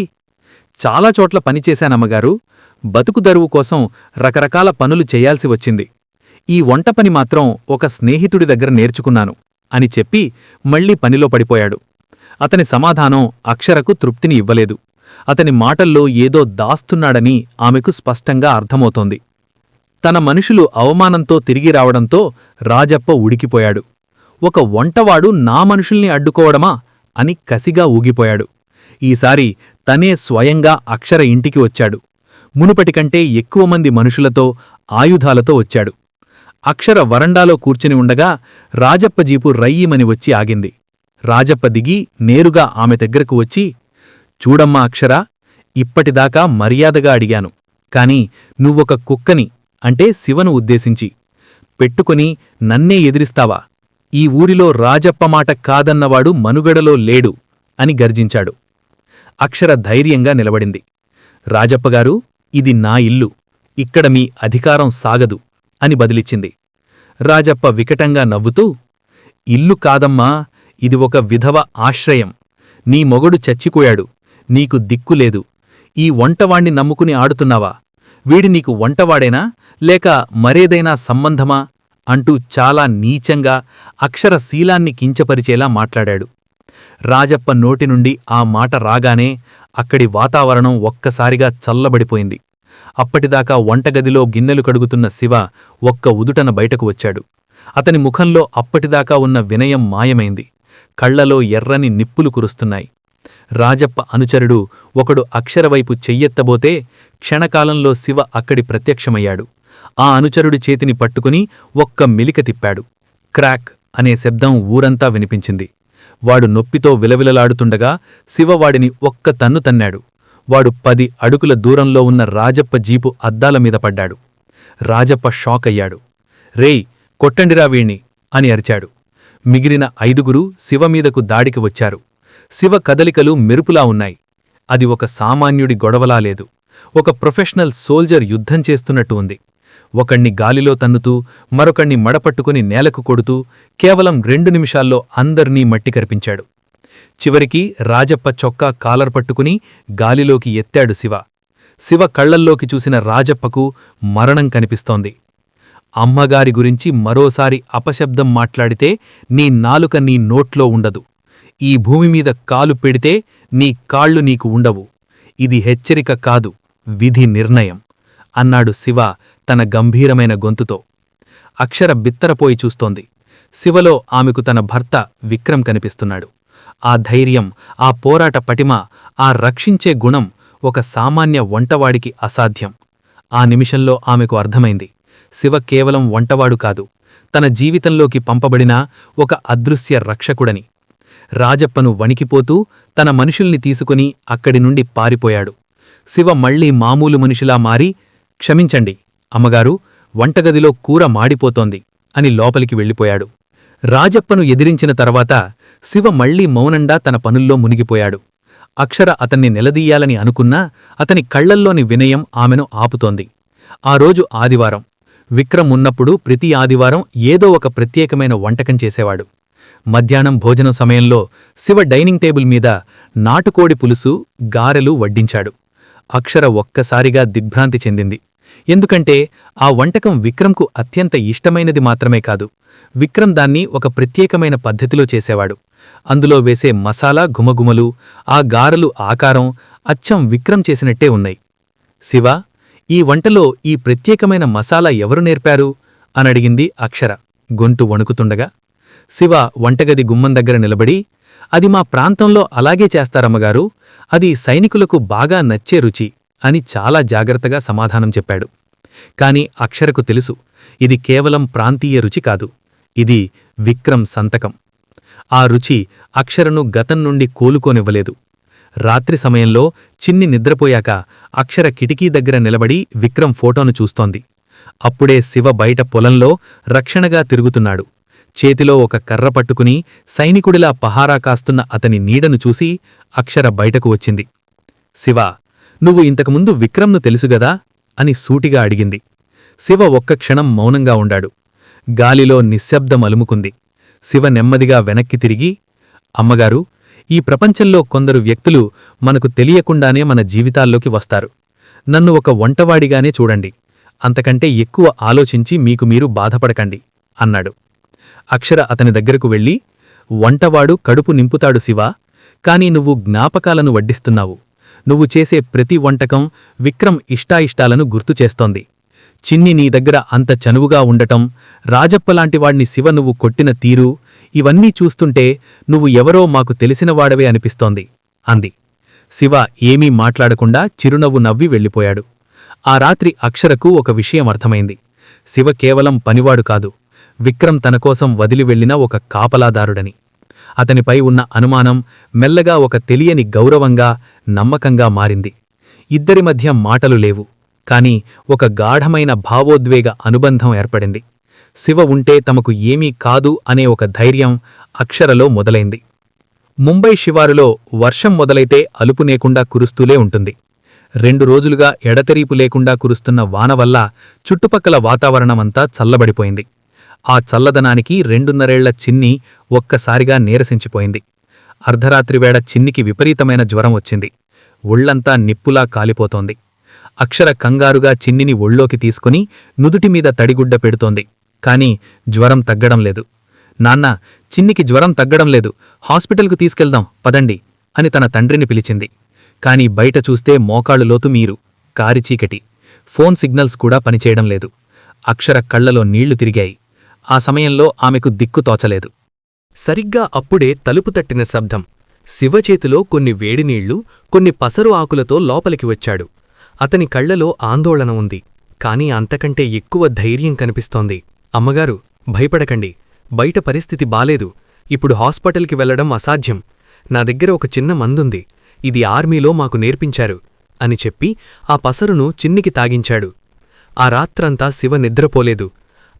చాలా చోట్ల పనిచేశానమ్మగారు. బతుకుదరువు కోసం రకరకాల పనులు చెయ్యాల్సి వచ్చింది. ఈ వంట పని మాత్రం ఒక స్నేహితుడి దగ్గర నేర్చుకున్నాను అని చెప్పి మళ్లీ పనిలో పడిపోయాడు. అతని సమాధానం అక్షరకు తృప్తిని ఇవ్వలేదు. అతని మాటల్లో ఏదో దాస్తున్నాడని ఆమెకు స్పష్టంగా అర్థమవుతోంది. తన మనుషులు అవమానంతో తిరిగి రావడంతో రాజప్ప ఉడికిపోయాడు. ఒక వంటవాడు నా మనుషుల్ని అడ్డుకోవడమా అని కసిగా ఊగిపోయాడు. ఈసారి తనే స్వయంగా అక్షర ఇంటికి వచ్చాడు. మునుపటికంటే ఎక్కువ మంది మనుషులతో, ఆయుధాలతో వచ్చాడు. అక్షర వరండాలో కూర్చుని ఉండగా రాజప్ప జీపు రయ్యిమని వచ్చి ఆగింది. రాజప్ప దిగి నేరుగా ఆమె దగ్గరకు వచ్చి, చూడమ్మా అక్షరా, ఇప్పటిదాకా మర్యాదగా అడిగాను. కాని నువ్వొక కుక్కని, అంటే శివను ఉద్దేశించి పెట్టుకుని నన్నే ఎదిరిస్తావా? ఈ ఊరిలో రాజప్ప మాట కాదన్నవాడు మనుగడలో లేడు అని గర్జించాడు. అక్షర ధైర్యంగా నిలబడింది. రాజప్పగారు, ఇది నా ఇల్లు, ఇక్కడ మీ అధికారం సాగదు అని బదిలిచ్చింది. రాజప్ప వికటంగా నవ్వుతూ, ఇల్లు కాదమ్మా, ఇది ఒక విధవ ఆశ్రయం. నీ మొగడు చచ్చిపోయాడు, నీకు దిక్కులేదు. ఈ వంటవాణ్ణి నమ్ముకుని ఆడుతున్నావా? వీడి నీకు వంటవాడేనా లేక మరేదైనా సంబంధమా అంటూ చాలా నీచంగా అక్షర శీలాన్ని కించపరిచేలా మాట్లాడాడు. రాజప్ప నోటి నుండి ఆ మాట రాగానే అక్కడి వాతావరణం ఒక్కసారిగా చల్లబడిపోయింది. అప్పటిదాకా వంటగదిలో గిన్నెలు కడుగుతున్న శివ ఒక్క ఉదుటన బయటకు వచ్చాడు. అతని ముఖంలో అప్పటిదాకా ఉన్న వినయం మాయమైంది. కళ్లలో ఎర్రని నిప్పులు కురుస్తున్నాయి. రాజప్ప అనుచరుడు ఒకడు అక్షరవైపు చెయ్యెత్తబోతే క్షణకాలంలో శివ అక్కడి ప్రత్యక్షమయ్యాడు. ఆ అనుచరుడి చేతిని పట్టుకుని ఒక్క మెలిక తిప్పాడు. క్రాక్ అనే శబ్దం ఊరంతా వినిపించింది. వాడు నొప్పితో విలవిలలాడుతుండగా శివ వాడిని ఒక్క తన్ను తన్నాడు. వాడు 10 అడుగుల దూరంలో ఉన్న రాజప్ప జీపు అద్దాల మీద పడ్డాడు. రాజప్ప షాక్ అయ్యాడు. రేయ్, కొట్టండిరా వీణ్ణి అని అరిచాడు. మిగిలిన 5గురు శివమీదకు దాడికి వచ్చారు. శివ కదలికలు మెరుపులా ఉన్నాయి. అది ఒక సామాన్యుడి గొడవలా లేదు. ఒక ప్రొఫెషనల్ సోల్జర్ యుద్ధం చేస్తున్నట్టు ఉంది. ఒకణ్ణి గాలిలో తన్నుతూ, మరొకణ్ణి మడపట్టుకుని నేలకు కొడుతూ కేవలం 2 నిమిషాల్లో అందర్నీ మట్టి కరిపించాడు. చివరికి రాజప్ప చొక్కా కాలర్ పట్టుకుని గాలిలోకి ఎత్తాడు శివ. శివ కళ్లల్లోకి చూసిన రాజప్పకు మరణం కనిపిస్తోంది. అమ్మగారి గురించి మరోసారి అపశబ్దం మాట్లాడితే నీ నాలుక నీ నోట్లో ఉండదు. ఈ భూమిమీద కాలు పెడితే నీ కాళ్ళు నీకు ఉండవు. ఇది హెచ్చరిక కాదు, విధి నిర్ణయం అన్నాడు శివ తన గంభీరమైన గొంతుతో. అక్షర బిత్తరపోయి చూస్తోంది. శివలో ఆమెకు తన భర్త విక్రమ్ కనిపిస్తున్నాడు. ఆ ధైర్యం, ఆ పోరాట పటిమ, ఆ రక్షించే గుణం ఒక సామాన్య వంటవాడికి అసాధ్యం. ఆ నిమిషంలో ఆమెకు అర్థమైంది, శివ కేవలం వంటవాడు కాదు, తన జీవితంలోకి పంపబడిన ఒక అదృశ్య రక్షకుడని. రాజప్పను వణికిపోతూ తన మనుషుల్ని తీసుకుని అక్కడి నుండి పారిపోయాడు. శివ మళ్లీ మామూలు మనిషిలా మారి, క్షమించండి అమ్మగారు, వంటగదిలో కూర మాడిపోతోంది అని లోపలికి వెళ్ళిపోయాడు. రాజప్పను ఎదిరించిన తర్వాత శివ మళ్లీ మౌనంగా తన పనుల్లో మునిగిపోయాడు. అక్షర అతన్ని నిలదీయాలని అనుకున్నా అతని కళ్లల్లోని వినయం ఆమెను ఆపుతోంది. ఆ రోజు ఆదివారం. విక్రమ్ ఉన్నప్పుడు ప్రతి ఆదివారం ఏదో ఒక ప్రత్యేకమైన వంటకం చేసేవాడు. మధ్యాహ్నం భోజనం సమయంలో శివ డైనింగ్ టేబుల్ మీద నాటుకోడి పులుసు, గారెలు వడ్డించాడు. అక్షర ఒక్కసారిగా దిగ్భ్రాంతి చెందింది. ఎందుకంటే ఆ వంటకం విక్రమ్కు అత్యంత ఇష్టమైనది మాత్రమే కాదు, విక్రమ్ దాన్ని ఒక ప్రత్యేకమైన పద్ధతిలో చేసేవాడు. అందులో వేసే మసాలా గుమగుమలు, ఆ గారెలు ఆకారం అచ్చం విక్రమ్ చేసినట్టే ఉన్నాయి. శివ, ఈ వంటలో ఈ ప్రత్యేకమైన మసాలా ఎవరు నేర్పారు అనడిగింది అక్షర గొంతు వణుకుతుండగా. శివ వంటగది గుమ్మం దగ్గర నిలబడి, అది మా ప్రాంతంలో అలాగే చేస్తారమ్మగారు, అది సైనికులకు బాగా నచ్చే రుచి అని చాలా జాగ్రత్తగా సమాధానం చెప్పాడు. కాని అక్షరకు తెలుసు, ఇది కేవలం ప్రాంతీయ రుచి కాదు, ఇది విక్రమ్ సంతకం. ఆ రుచి అక్షరను గతం నుండి కోలుకోనివ్వలేదు. రాత్రి సమయంలో చిన్ని నిద్రపోయాక అక్షర కిటికీ దగ్గర నిలబడి విక్రమ్ ఫోటోను చూస్తోంది. అప్పుడే శివ బయట పొలంలో రక్షణగా తిరుగుతున్నాడు. చేతిలో ఒక కర్ర పట్టుకుని సైనికుడిలా పహారా కాస్తున్న అతని నీడను చూసి అక్షర బయటకు వచ్చింది. శివా, నువ్వు ఇంతకుముందు విక్రమ్ను తెలుసుగదా అని సూటిగా అడిగింది. శివ ఒక్క క్షణం మౌనంగా ఉండాడు. గాలిలో నిశ్శబ్దం అలుముకుంది. శివ నెమ్మదిగా వెనక్కి తిరిగి, అమ్మగారు, ఈ ప్రపంచంలో కొందరు వ్యక్తులు మనకు తెలియకుండానే మన జీవితాల్లోకి వస్తారు. నన్ను ఒక వంటవాడిగానే చూడండి, అంతకంటే ఎక్కువ ఆలోచించి మీకు మీరు బాధపడకండి అన్నాడు. అక్షర అతని దగ్గరకు వెళ్ళి, వంటవాడు కడుపు నింపుతాడు శివా, కాని నువ్వు జ్ఞాపకాలను వడ్డిస్తున్నావు. నువ్వు చేసే ప్రతి వంటకం విక్రమ్ ఇష్టాయిష్టాలను గుర్తుచేస్తోంది. చిన్ని నీ దగ్గర అంత చనువుగా ఉండటం, రాజప్పలాంటివాణ్ణి శివ నువ్వు కొట్టిన తీరు, ఇవన్నీ చూస్తుంటే నువ్వు ఎవరో మాకు తెలిసినవాడవే అనిపిస్తోంది అంది. శివ ఏమీ మాట్లాడకుండా చిరునవ్వు నవ్వి వెళ్ళిపోయాడు. ఆ రాత్రి అక్షరకు ఒక విషయం అర్థమైంది. శివ కేవలం పనివాడు కాదు, విక్రమ్ తనకోసం వదిలి వెళ్లిన ఒక కాపలాదారుడని. అతనిపై ఉన్న అనుమానం మెల్లగా ఒక తెలియని గౌరవంగా, నమ్మకంగా మారింది. ఇద్దరి మధ్య మాటలు లేవు, కాని ఒక గాఢమైన భావోద్వేగ అనుబంధం ఏర్పడింది. శివ ఉంటే తమకు ఏమీ కాదు అనే ఒక ధైర్యం అక్షరలో మొదలైంది. ముంబై శివారులో వర్షం మొదలైతే అలుపునేకుండా కురుస్తూలే ఉంటుంది. 2 రోజులుగా ఎడతెరీపు లేకుండా కురుస్తున్న వాన వల్ల చుట్టుపక్కల వాతావరణమంతా చల్లబడిపోయింది. ఆ చల్లదనానికి 2.5 ఏళ్ల చిన్ని ఒక్కసారిగా నీరసించిపోయింది. అర్ధరాత్రివేళ చిన్నికి విపరీతమైన జ్వరం వచ్చింది. ఒళ్లంతా నిప్పులా కాలిపోతోంది. అక్షర కంగారుగా చిన్నిని ఒళ్ళోకి తీసుకుని నుదుటిమీద తడిగుడ్డ పెడుతోంది. కాని జ్వరం తగ్గడం లేదు. నాన్నా, చిన్నికి జ్వరం తగ్గడం లేదు, హాస్పిటల్కు తీసుకెళ్దాం పదండి అని తన తండ్రిని పిలిచింది. కాని బయట చూస్తే మోకాళ్ళు లోతు మీరు, కారిచీకటి, ఫోన్ సిగ్నల్స్ కూడా పనిచేయడం లేదు. అక్షర కళ్లలో నీళ్లు తిరిగాయి. ఆ సమయంలో ఆమెకు దిక్కు తోచలేదు. సరిగ్గా అప్పుడే తలుపు తట్టిన శబ్దం. శివచేతిలో కొన్ని వేడినీళ్లు, కొన్ని పసరు ఆకులతో లోపలికి వచ్చాడు. అతని కళ్లలో ఆందోళన ఉంది, కాని అంతకంటే ఎక్కువ ధైర్యం కనిపిస్తోంది. అమ్మగారు, భయపడకండి, బయట పరిస్థితి బాలేదు, ఇప్పుడు హాస్పిటల్కి వెళ్లడం అసాధ్యం. నా దగ్గర ఒక చిన్న మందుంది, ఇది ఆర్మీలో మాకు నేర్పించారు అని చెప్పి ఆ పసరును చిన్నికి తాగించాడు. ఆ రాత్రంతా శివ నిద్రపోలేదు.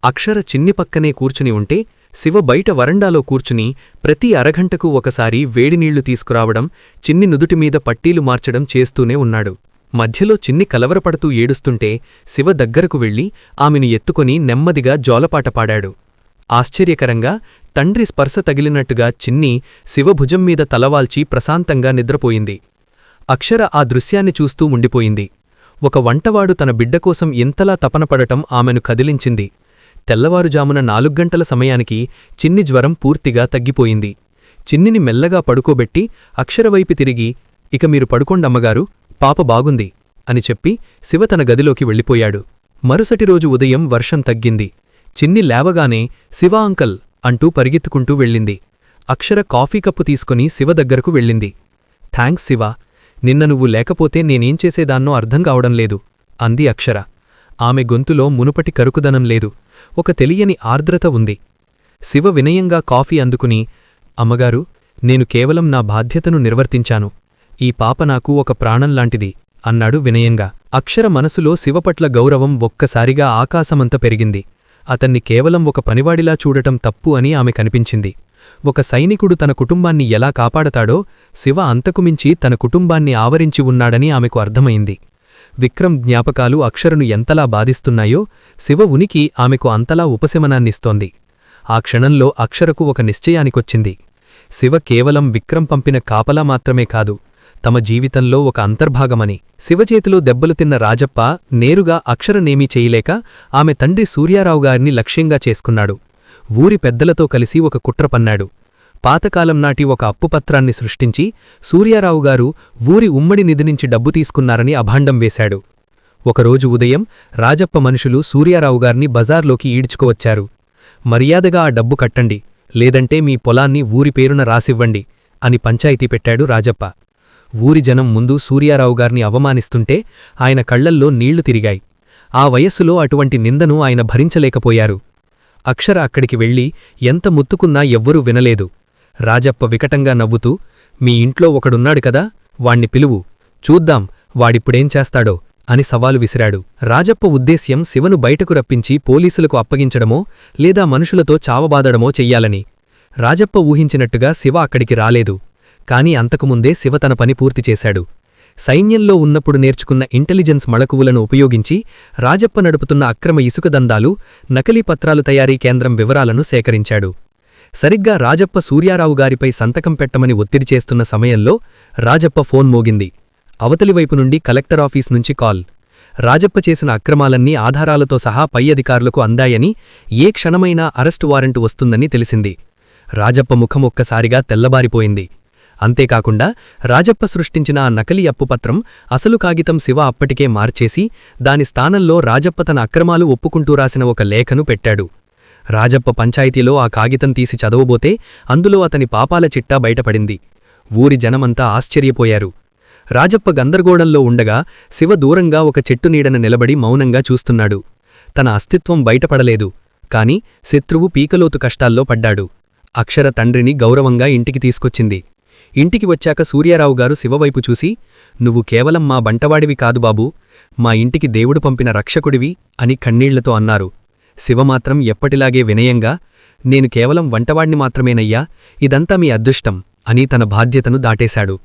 అక్షర చిన్ని పక్కనే కూర్చుని ఉంటే శివ బయట వరండాలో కూర్చుని ప్రతి అరగంటకు ఒకసారి వేడినీళ్లు తీసుకురావడం, చిన్ని నుదుటిమీద పట్టీలు మార్చడం చేస్తూనే ఉన్నాడు. మధ్యలో చిన్ని కలవరపడుతూ ఏడుస్తుంటే శివ దగ్గరకు వెళ్లి ఆమెను ఎత్తుకొని నెమ్మదిగా జోలపాట పాడాడు. ఆశ్చర్యకరంగా తండ్రి స్పర్శ తగిలినట్టుగా చిన్ని శివభుజం మీద తలవాల్చి ప్రశాంతంగా నిద్రపోయింది. అక్షర ఆ దృశ్యాన్ని చూస్తూ ఉండిపోయింది. ఒక వంటవాడు తన బిడ్డకోసం ఎంతలా తపనపడటం ఆమెను కదిలించింది. తెల్లవారుజామున 4 గంటల సమయానికి చిన్ని జ్వరం పూర్తిగా తగ్గిపోయింది. చిన్నిని మెల్లగా పడుకోబెట్టి అక్షరవైపు తిరిగి, ఇక మీరు పడుకోండమ్మగారు, పాప బాగుంది అని చెప్పి శివ తన గదిలోకి వెళ్ళిపోయాడు. మరుసటి రోజు ఉదయం వర్షం తగ్గింది. చిన్ని లేవగానే శివ అంకల్ అంటూ పరిగెత్తుకుంటూ వెళ్ళింది. అక్షర కాఫీ కప్పు తీసుకుని శివ దగ్గరకు వెళ్ళింది. థాంక్స్ శివ, నిన్న నువ్వు లేకపోతే నేనేం చేసేదాన్నో అర్థం కావడం లేదు అంది అక్షర. ఆమె గొంతులో మునుపటి కరుకుదనం లేదు, ఒక తెలియని ఆర్ద్రత ఉంది. శివ వినయంగా కాఫీ అందుకుని, అమ్మగారు, నేను కేవలం నా బాధ్యతను నిర్వర్తించాను, ఈ పాప నాకు ఒక ప్రాణంలాంటిది అన్నాడు వినయంగా. అక్షర మనసులో శివపట్ల గౌరవం ఒక్కసారిగా ఆకాశమంత పెరిగింది. అతన్ని కేవలం ఒక పనివాడిలా చూడటం తప్పు అని ఆమె కనిపించింది. ఒక సైనికుడు తన కుటుంబాన్ని ఎలా కాపాడతాడో శివ అంతకుమించి తన కుటుంబాన్ని ఆవరించి ఉన్నాడని ఆమెకు అర్థమైంది. విక్రమ్ జ్ఞాపకాలు అక్షరను ఎంతలా బాధిస్తున్నాయో శివ ఉనికి ఆమెకు అంతలా ఉపశమనాన్నిస్తోంది. ఆ క్షణంలో అక్షరకు ఒక నిశ్చయానికొచ్చింది. శివ కేవలం విక్రమ్ పంపిన కాపలా మాత్రమే కాదు, తమ జీవితంలో ఒక అంతర్భాగమని. శివచేతిలో దెబ్బలు తిన్న రాజప్ప నేరుగా అక్షరనేమీ చేయలేక ఆమె తండ్రి సూర్యారావుగారిని లక్ష్యంగా చేసుకున్నాడు. ఊరి పెద్దలతో కలిసి ఒక కుట్ర పన్నాడు. పాతకాలం నాటి ఒక అప్పుపత్రాన్ని సృష్టించి సూర్యారావుగారు ఊరి ఉమ్మడి నిధి నుంచి డబ్బు తీసుకున్నారని అభాండం వేశాడు. ఒకరోజు ఉదయం రాజప్ప మనుషులు సూర్యారావుగారిని బజార్లోకి ఈడ్చుకువచ్చారు. మర్యాదగా ఆ డబ్బు కట్టండి, లేదంటే మీ పొలాన్ని ఊరి పేరున రాసివ్వండి అని పంచాయితీ పెట్టాడు రాజప్ప. ఊరి జనం ముందు సూర్యారావుగారిని అవమానిస్తుంటే ఆయన కళ్లల్లో నీళ్లు తిరిగాయి. ఆ వయస్సులో అటువంటి నిందను ఆయన భరించలేకపోయారు. అక్షర అక్కడికి వెళ్ళి ఎంత ముత్తుకున్నా ఎవ్వరూ వినలేదు. రాజప్ప వికటంగా నవ్వుతూ, మీ ఇంట్లో ఒకడున్నాడు కదా, వాణ్ణి పిలువు, చూద్దాం వాడిప్పుడేం చేస్తాడో అని సవాలు విసిరాడు. రాజప్ప ఉద్దేశ్యం శివను బయటకు రప్పించి పోలీసులకు అప్పగించడమో లేదా మనుషులతో చావబాదడమో చెయ్యాలని. రాజప్ప ఊహించినట్టుగా శివ అక్కడికి రాలేదు. కాని అంతకుముందే శివ తన పని పూర్తిచేశాడు. సైన్యంలో ఉన్నప్పుడు నేర్చుకున్న ఇంటెలిజెన్స్ మళకువులను ఉపయోగించి రాజప్ప నడుపుతున్న అక్రమ ఇసుక దందాలు, నకిలీ పత్రాలు తయారీ కేంద్రం వివరాలను సేకరించాడు. సరిగ్గా రాజప్ప సూర్యారావుగారిపై సంతకం పెట్టమని ఒత్తిడి చేస్తున్న సమయంలో రాజప్ప ఫోన్ మోగింది. అవతలివైపు నుండి కలెక్టరాఫీస్ నుంచి కాల్. రాజప్ప చేసిన అక్రమాలన్నీ ఆధారాలతో సహా పై అధికారులకు అందాయని, ఏ క్షణమైనా అరెస్టు వారెంటు వస్తుందని తెలిసింది. రాజప్ప ముఖం ఒక్కసారిగా తెల్లబారిపోయింది. అంతేకాకుండా రాజప్ప సృష్టించిన ఆ నకిలీ అప్పుపత్రం, అసలు కాగితం శివ అప్పటికే మార్చేసి దాని స్థానంలో రాజప్ప తన అక్రమాలు ఒప్పుకుంటూ రాసిన ఒక లేఖను పెట్టాడు. రాజప్ప పంచాయతీలో ఆ కాగితం తీసి చదవబోతే అందులో అతని పాపాల చిట్టా బయటపడింది. ఊరి జనమంతా ఆశ్చర్యపోయారు. రాజప్ప గందరగోళంలో ఉండగా శివ దూరంగా ఒక చెట్టు నీడన నిలబడి మౌనంగా చూస్తున్నాడు. తన అస్తిత్వం బయటపడలేదు, కాని శత్రువు పీకలోతు కష్టాల్లో పడ్డాడు. అక్షర తండ్రిని గౌరవంగా ఇంటికి తీసుకొచ్చింది. ఇంటికి వచ్చాక సూర్యారావుగారు శివవైపు చూసి, నువ్వు కేవలం మా బంటవాడివి కాదు బాబూ, మా ఇంటికి దేవుడు పంపిన రక్షకుడివి అని కన్నీళ్లతో అన్నారు. శివమాత్రం ఎప్పటిలాగే వినయంగా, నేను కేవలం వంటవాణ్ణి మాత్రమేనయ్యా, ఇదంతా మీ అదృష్టం అని తన బాధ్యతను దాటేశాడు.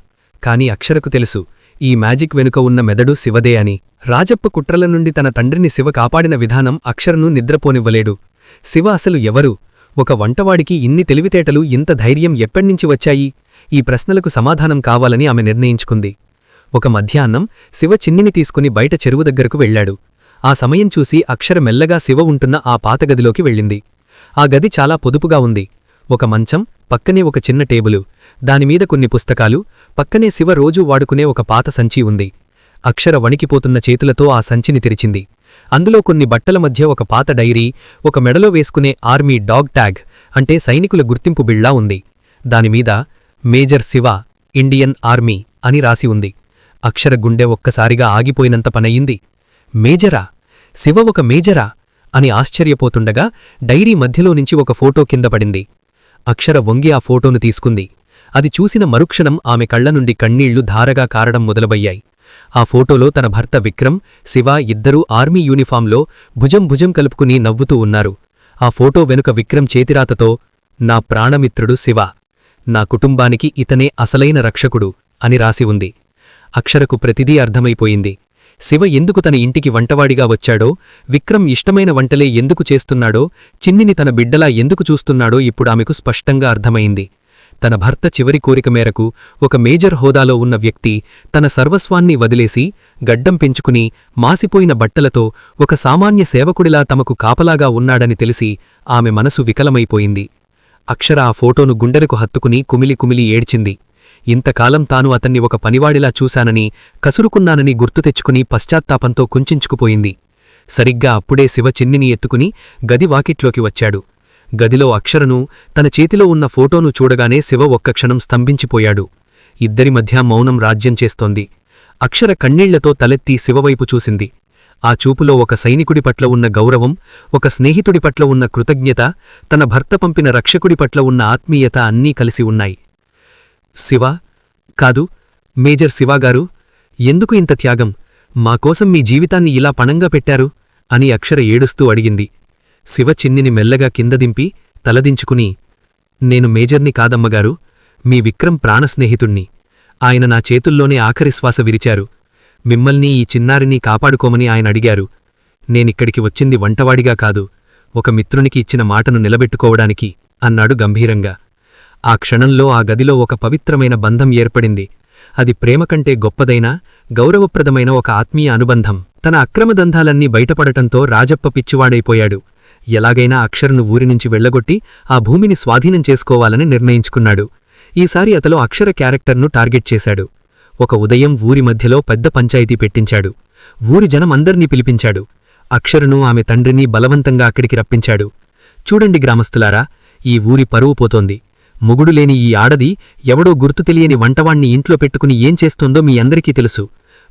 కాని అక్షరకు తెలుసు, ఈ మ్యాజిక్ వెనుక ఉన్న మెదడు శివదే అని. రాజప్ప కుట్రల నుండి తన తండ్రిని శివ కాపాడిన విధానం అక్షరను నిద్రపోనివ్వలేడు. శివ అసలు ఎవరు? ఒక వంటవాడికి ఇన్ని తెలివితేటలు, ఇంత ధైర్యం ఎప్పణ్నించి వచ్చాయి? ఈ ప్రశ్నలకు సమాధానం కావాలని ఆమె నిర్ణయించుకుంది. ఒక మధ్యాహ్నం శివ చిన్నిని తీసుకుని బయట చెరువు దగ్గరకు వెళ్లాడు. ఆ సమయం చూసి అక్షర మెల్లగా శివ ఉంటున్న ఆ పాతగదిలోకి వెళ్ళింది. ఆ గది చాలా పొదుపుగా ఉంది. ఒక మంచం, పక్కనే ఒక చిన్న టేబులు, దానిమీద కొన్ని పుస్తకాలు, పక్కనే శివ రోజూ వాడుకునే ఒక పాత సంచి ఉంది. అక్షర వణికిపోతున్న చేతులతో ఆ సంచిని తెరిచింది. అందులో కొన్ని బట్టల మధ్య ఒక పాత డైరీ, ఒక మెడలో వేసుకునే ఆర్మీ డాగ్ ట్యాగ్ అంటే సైనికుల గుర్తింపు బిళ్లా ఉంది. దానిమీద మేజర్ శివ, ఇండియన్ ఆర్మీ అని రాసి ఉంది. అక్షర గుండె ఒక్కసారిగా ఆగిపోయినంత పనయింది. మేజరా? శివ ఒక మేజరా అని ఆశ్చర్యపోతుండగా డైరీ మధ్యలో నుంచి ఒక ఫోటో కింద పడింది. అక్షర వంగి ఆ ఫోటోను తీసుకుంది. అది చూసిన మరుక్షణం ఆమె కళ్ల నుండి కన్నీళ్లు ధారగా కారడం మొదలుబయ్యాయి. ఆ ఫోటోలో తన భర్త విక్రమ్, శివ ఇద్దరూ ఆర్మీ యూనిఫాంలో భుజం భుజం కలుపుకుని నవ్వుతూ ఉన్నారు. ఆ ఫోటో వెనుక విక్రమ్ చేతిరాతతో, నా ప్రాణమిత్రుడు శివ, నా కుటుంబానికి ఇతనే అసలైన రక్షకుడు అని రాసి ఉంది. అక్షరకు ప్రతిదీ అర్థమైపోయింది. శివ ఎందుకు తన ఇంటికి వంటవాడిగా వచ్చాడో, విక్రమ్ ఇష్టమైన వంటలే ఎందుకు చేస్తున్నాడో, చిన్నిని తన బిడ్డలా ఎందుకు చూస్తున్నాడో ఇప్పుడు ఆమెకు స్పష్టంగా అర్థమైంది. తన భర్త చివరి కోరిక మేరకు ఒక మేజర్ హోదాలో ఉన్న వ్యక్తి తన సర్వస్వాన్ని వదిలేసి, గడ్డం పెంచుకుని, మాసిపోయిన బట్టలతో ఒక సామాన్య సేవకుడిలా తమకు కాపలాగా ఉన్నాడని తెలిసి ఆమె మనసు వికలమైపోయింది. అక్షర ఆ ఫోటోను గుండెలకు హత్తుకుని కుమిలి కుమిలి ఏడ్చింది. ఇంతకాలం తాను అతన్ని ఒక పనివాడిలా చూశానని, కసురుకున్నానని గుర్తు తెచ్చుకుని పశ్చాత్తాపంతో కుంచించుకుపోయింది. సరిగ్గా అప్పుడే శివ చిన్నిని ఎత్తుకుని గది వాకిట్లోకి వచ్చాడు. గదిలో అక్షరను, తన చేతిలో ఉన్న ఫోటోను చూడగానే శివ ఒక్క క్షణం స్తంభించిపోయాడు. ఇద్దరి మధ్య మౌనం రాజ్యం చేస్తోంది. అక్షర కన్నీళ్లతో తలెత్తి శివవైపు చూసింది. ఆ చూపులో ఒక సైనికుడి పట్ల ఉన్న గౌరవం, ఒక స్నేహితుడి పట్ల ఉన్న కృతజ్ఞత, తన భర్త పంపిన రక్షకుడి పట్ల ఉన్న ఆత్మీయత అన్నీ కలిసి ఉన్నాయి. శివ? కాదు, మేజర్ శివాగారు, ఎందుకు ఇంత త్యాగం? మాకోసం మీ జీవితాన్ని ఇలా పణంగా పెట్టారు అని అక్షర ఏడుస్తూ అడిగింది. శివ చిన్నిని మెల్లగా కిందదింపి తలదించుకుని, నేను మేజర్ని కాదమ్మగారు, మీ విక్రమ్ ప్రాణస్నేహితుణ్ణి. ఆయన నా చేతుల్లోనే ఆఖరి శ్వాస విరిచారు. మిమ్మల్ని, ఈ చిన్నారిని కాపాడుకోమని ఆయన అడిగారు. నేనిక్కడికి వచ్చింది వంటవాడిగా కాదు, ఒక మిత్రునికి ఇచ్చిన మాటను నిలబెట్టుకోవడానికి అన్నాడు గంభీరంగా. ఆ క్షణంలో ఆ గదిలో ఒక పవిత్రమైన బంధం ఏర్పడింది. అది ప్రేమ కంటే గొప్పదైన గౌరవప్రదమైన ఒక ఆత్మీయ అనుబంధం. తన అక్రమదంధాలన్నీ బయటపడటంతో రాజప్ప పిచ్చివాడైపోయాడు. ఎలాగైనా అక్షరను ఊరినుంచి వెళ్లగొట్టి ఆ భూమిని స్వాధీనం చేసుకోవాలని నిర్ణయించుకున్నాడు. ఈసారి అతను అక్షర క్యారెక్టర్ను టార్గెట్ చేశాడు. ఒక ఉదయం ఊరి మధ్యలో పెద్ద పంచాయితీ పెట్టించాడు. ఊరి జనం అందర్నీ పిలిపించాడు. అక్షరను ఆమె తండ్రిని బలవంతంగా అక్కడికి రప్పించాడు. చూడండి గ్రామస్తులారా, ఈ ఊరి పరువు పోతోంది. మొగుడులేని ఈ ఆడది ఎవడో గుర్తు తెలియని వంటవాణ్ణి ఇంట్లో పెట్టుకుని ఏం చేస్తోందో మీ అందరికీ తెలుసు.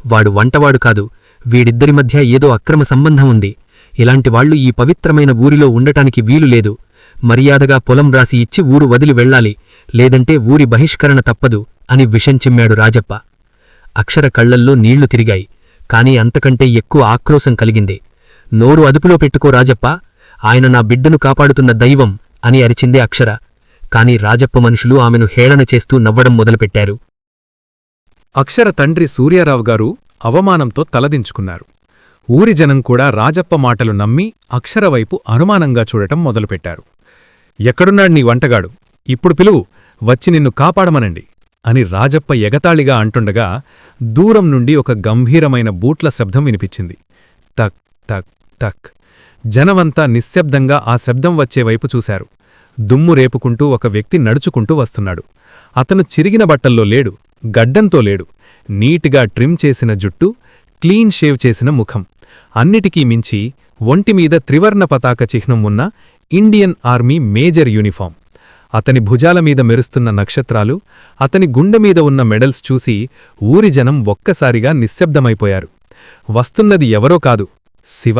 వాడు వంటవాడు కాదు, వీడిద్దరి మధ్య ఏదో అక్రమ సంబంధం ఉంది. ఇలాంటి వాళ్లు ఈ పవిత్రమైన ఊరిలో ఉండటానికి వీలులేదు. మర్యాదగా పొలం రాసి ఇచ్చి ఊరు వదిలి వెళ్లాలి, లేదంటే ఊరి బహిష్కరణ తప్పదు అని విషం చిమ్మాడు రాజప్ప. అక్షర కళ్లల్లో నీళ్లు తిరిగాయి. కాని అంతకంటే ఎక్కువ ఆక్రోశం కలిగింది. నోరు అదుపులో పెట్టుకో రాజప్ప, ఆయన నా బిడ్డను కాపాడుతున్న దైవం అని అరిచిందే అక్షర. కాని రాజప్ప మనుషులు ఆమెను హేళన చేస్తూ నవ్వడం మొదలుపెట్టారు. అక్షర తండ్రి సూర్యారావు గారు అవమానంతో తలదించుకున్నారు. ఊరి జనం కూడా రాజప్ప మాటలు నమ్మి అక్షరవైపు అనుమానంగా చూడటం మొదలుపెట్టారు. ఎక్కడున్నాడు నీ వంటగాడు? ఇప్పుడు పిలువు, వచ్చి నిన్ను కాపాడమనండి అని రాజప్ప ఎగతాళిగా అంటుండగా దూరం నుండి ఒక గంభీరమైన బూట్ల శబ్దం వినిపించింది. టక్ టక్ టక్. జనమంతా నిశ్శబ్దంగా ఆ శబ్దం వచ్చేవైపు చూశారు. దుమ్ము రేపుకుంటూ ఒక వ్యక్తి నడుచుకుంటూ వస్తున్నాడు. అతను చిరిగిన బట్టల్లో లేడు, గడ్డంతో లేడు. నీటిగా ట్రిమ్ చేసిన జుట్టు, క్లీన్ షేవ్ చేసిన ముఖం. అన్నిటికీ మించి ఒంటిమీద త్రివర్ణ పతాక చిహ్నం ఉన్న ఇండియన్ ఆర్మీ మేజర్ యూనిఫామ్. అతని భుజాలమీద మెరుస్తున్న నక్షత్రాలు, అతని గుండెమీద ఉన్న మెడల్స్ చూసి ఊరి జనం ఒక్కసారిగా నిశ్శబ్దమైపోయారు. వస్తున్నది ఎవరో కాదు, శివ.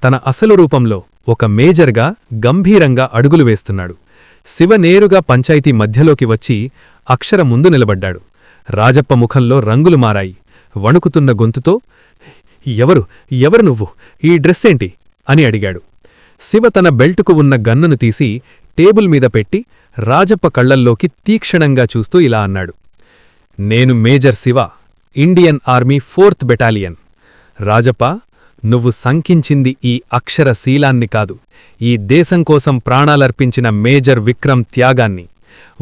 తన అసలు రూపంలో ఒక మేజర్గా గంభీరంగా అడుగులు వేస్తున్నాడు. శివ నేరుగా పంచాయతీ మధ్యలోకి వచ్చి అక్షర ముందు నిలబడ్డాడు. రాజప్ప ముఖంలో రంగులు మారాయి. వణుకుతున్న గొంతుతో, ఎవరు నువ్వు? ఈ డ్రెస్సేంటి అని అడిగాడు. శివ తన బెల్టుకు ఉన్న గన్నును తీసి టేబుల్ మీద పెట్టి రాజప్ప కళ్లల్లోకి తీక్షణంగా చూస్తూ ఇలా అన్నాడు. నేను major Shiva, Indian army 4th battalion. Rajappa, నువ్వు సంకించింది ఈ అక్షర శీలాన్ని కాదు, ఈ దేశం కోసం ప్రాణాలర్పించిన మేజర్ విక్రమ్ త్యాగాన్ని.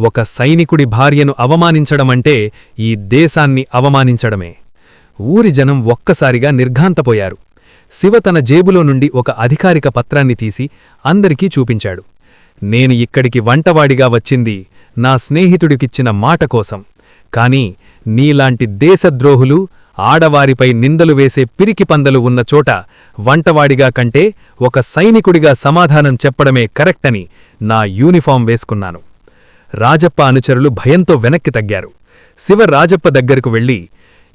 ఒక సైనికుడి భార్యను అవమానించడమంటే ఈ దేశాన్ని అవమానించడమే. ఊరి జనం ఒక్కసారిగా నిర్ఘాంతపోయారు. శివ తన జేబులో నుండి ఒక అధికారిక పత్రాన్ని తీసి అందరికీ చూపించాడు. నేను ఇక్కడికి వంటవాడిగా వచ్చింది నా స్నేహితుడికిచ్చిన మాట కోసం. కాని నీలాంటి దేశద్రోహులు, ఆడవారిపై నిందలు వేసే పిరికిపందలు ఉన్న చోట వంటవాడిగా కంటే ఒక సైనికుడిగా సమాధానం చెప్పడమే కరెక్టని నా యూనిఫాం వేసుకున్నాను. రాజప్ప అనుచరులు భయంతో వెనక్కి తగ్గారు. శివ రాజప్ప దగ్గరకు వెళ్ళి,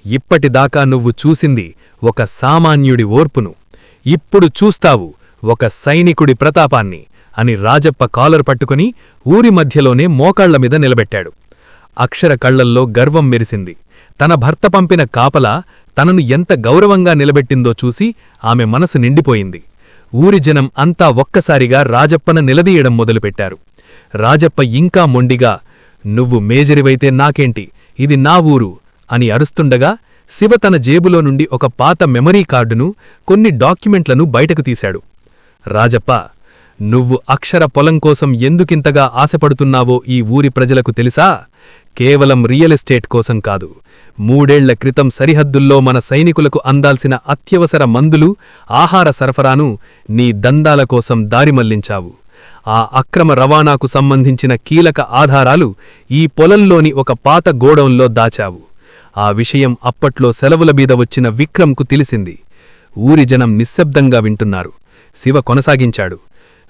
ఇప్పటిదాకా నువ్వు చూసింది ఒక సామాన్యుడి ఓర్పును, ఇప్పుడు చూస్తావు ఒక సైనికుడి ప్రతాపాన్ని అని రాజప్ప కాలర్ పట్టుకుని ఊరి మధ్యలోనే మోకాళ్లమీద నిలబెట్టాడు. అక్షర కళ్లల్లో గర్వం మెరిసింది. తన భర్త పంపిన కాపలా తనను ఎంత గౌరవంగా నిలబెట్టిందో చూసి ఆమె మనసు నిండిపోయింది. ఊరి జనం అంతా ఒక్కసారిగా రాజప్పన నిలదీయడం మొదలుపెట్టారు. రాజప్ప ఇంకా మొండిగా, నువ్వు మేజరివైతే నాకేంటి, ఇది నా ఊరు అని అరుస్తుండగా శివ తన జేబులో నుండి ఒక పాత మెమరీ కార్డును, కొన్ని డాక్యుమెంట్లను బయటకు తీశాడు. రాజప్ప, నువ్వు అక్షర పొలం కోసం ఎందుకింతగా ఆశపడుతున్నావో ఈ ఊరి ప్రజలకు తెలుసా? కేవలం రియల్ ఎస్టేట్ కోసం కాదు. 3 ఏళ్ల క్రితం సరిహద్దుల్లో మన సైనికులకు అందాల్సిన అత్యవసర మందులు, ఆహార సరఫరాను నీ దందాల కోసం దారిమళ్లించావు. ఆ అక్రమ రవాణాకు సంబంధించిన కీలక ఆధారాలు ఈ పొలంలోని ఒక పాత గోడౌన్లో దాచావు. ఆ విషయం అప్పట్లో సెలవుల మీద వచ్చిన విక్రమ్కు తెలిసింది. ఊరి జనం నిశ్శబ్దంగా వింటున్నారు. శివ కొనసాగించాడు.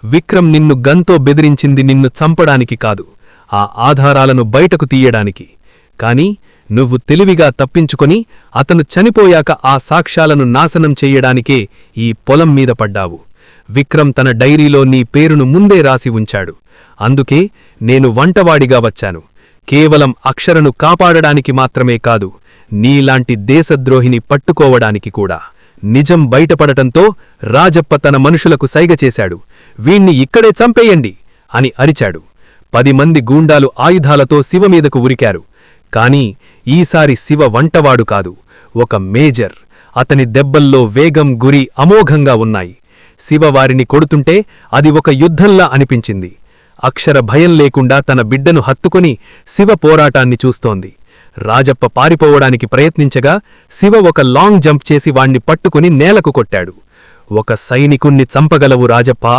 విక్రమ్ నిన్ను గన్తో బెదిరించింది నిన్ను చంపడానికి కాదు, ఆ ఆధారాలను బయటకు తీయడానికి. కాని నువ్వు తెలివిగా తప్పించుకొని అతను చనిపోయాక ఆ సాక్ష్యాలను నాశనం చెయ్యడానికే ఈ పొలం మీద పడ్డావు. విక్రమ్ తన డైరీలో నీ పేరును ముందే రాసి ఉంచాడు. అందుకే నేను వంటవాడిగా వచ్చాను. కేవలం అక్షరను కాపాడడానికి మాత్రమే కాదు, నీలాంటి దేశద్రోహిని పట్టుకోవడానికి కూడా. నిజం బయటపడటంతో రాజప్ప తన మనుషులకు సైగచేశాడు. వీణ్ణి ఇక్కడే చంపేయండి అని అరిచాడు. 10 మంది గూండాలు ఆయుధాలతో శివమీదకు ఉరికారు. కాని ఈసారి శివ వంటవాడు కాదు, ఒక మేజర్. అతని దెబ్బల్లో వేగం, గురి అమోఘంగా ఉన్నాయి. శివ వారిని కొడుతుంటే అది ఒక యుద్ధంలా అనిపించింది. అక్షర భయం లేకుండా తన బిడ్డను హత్తుకుని శివ పోరాటాన్ని చూస్తోంది. రాజప్ప పారిపోవడానికి ప్రయత్నించగా శివ ఒక లాంగ్ జంప్ చేసి వాణ్ణి పట్టుకుని నేలకు కొట్టాడు. ఒక సైనికుణ్ణి చంపగలవు రాజప్పా,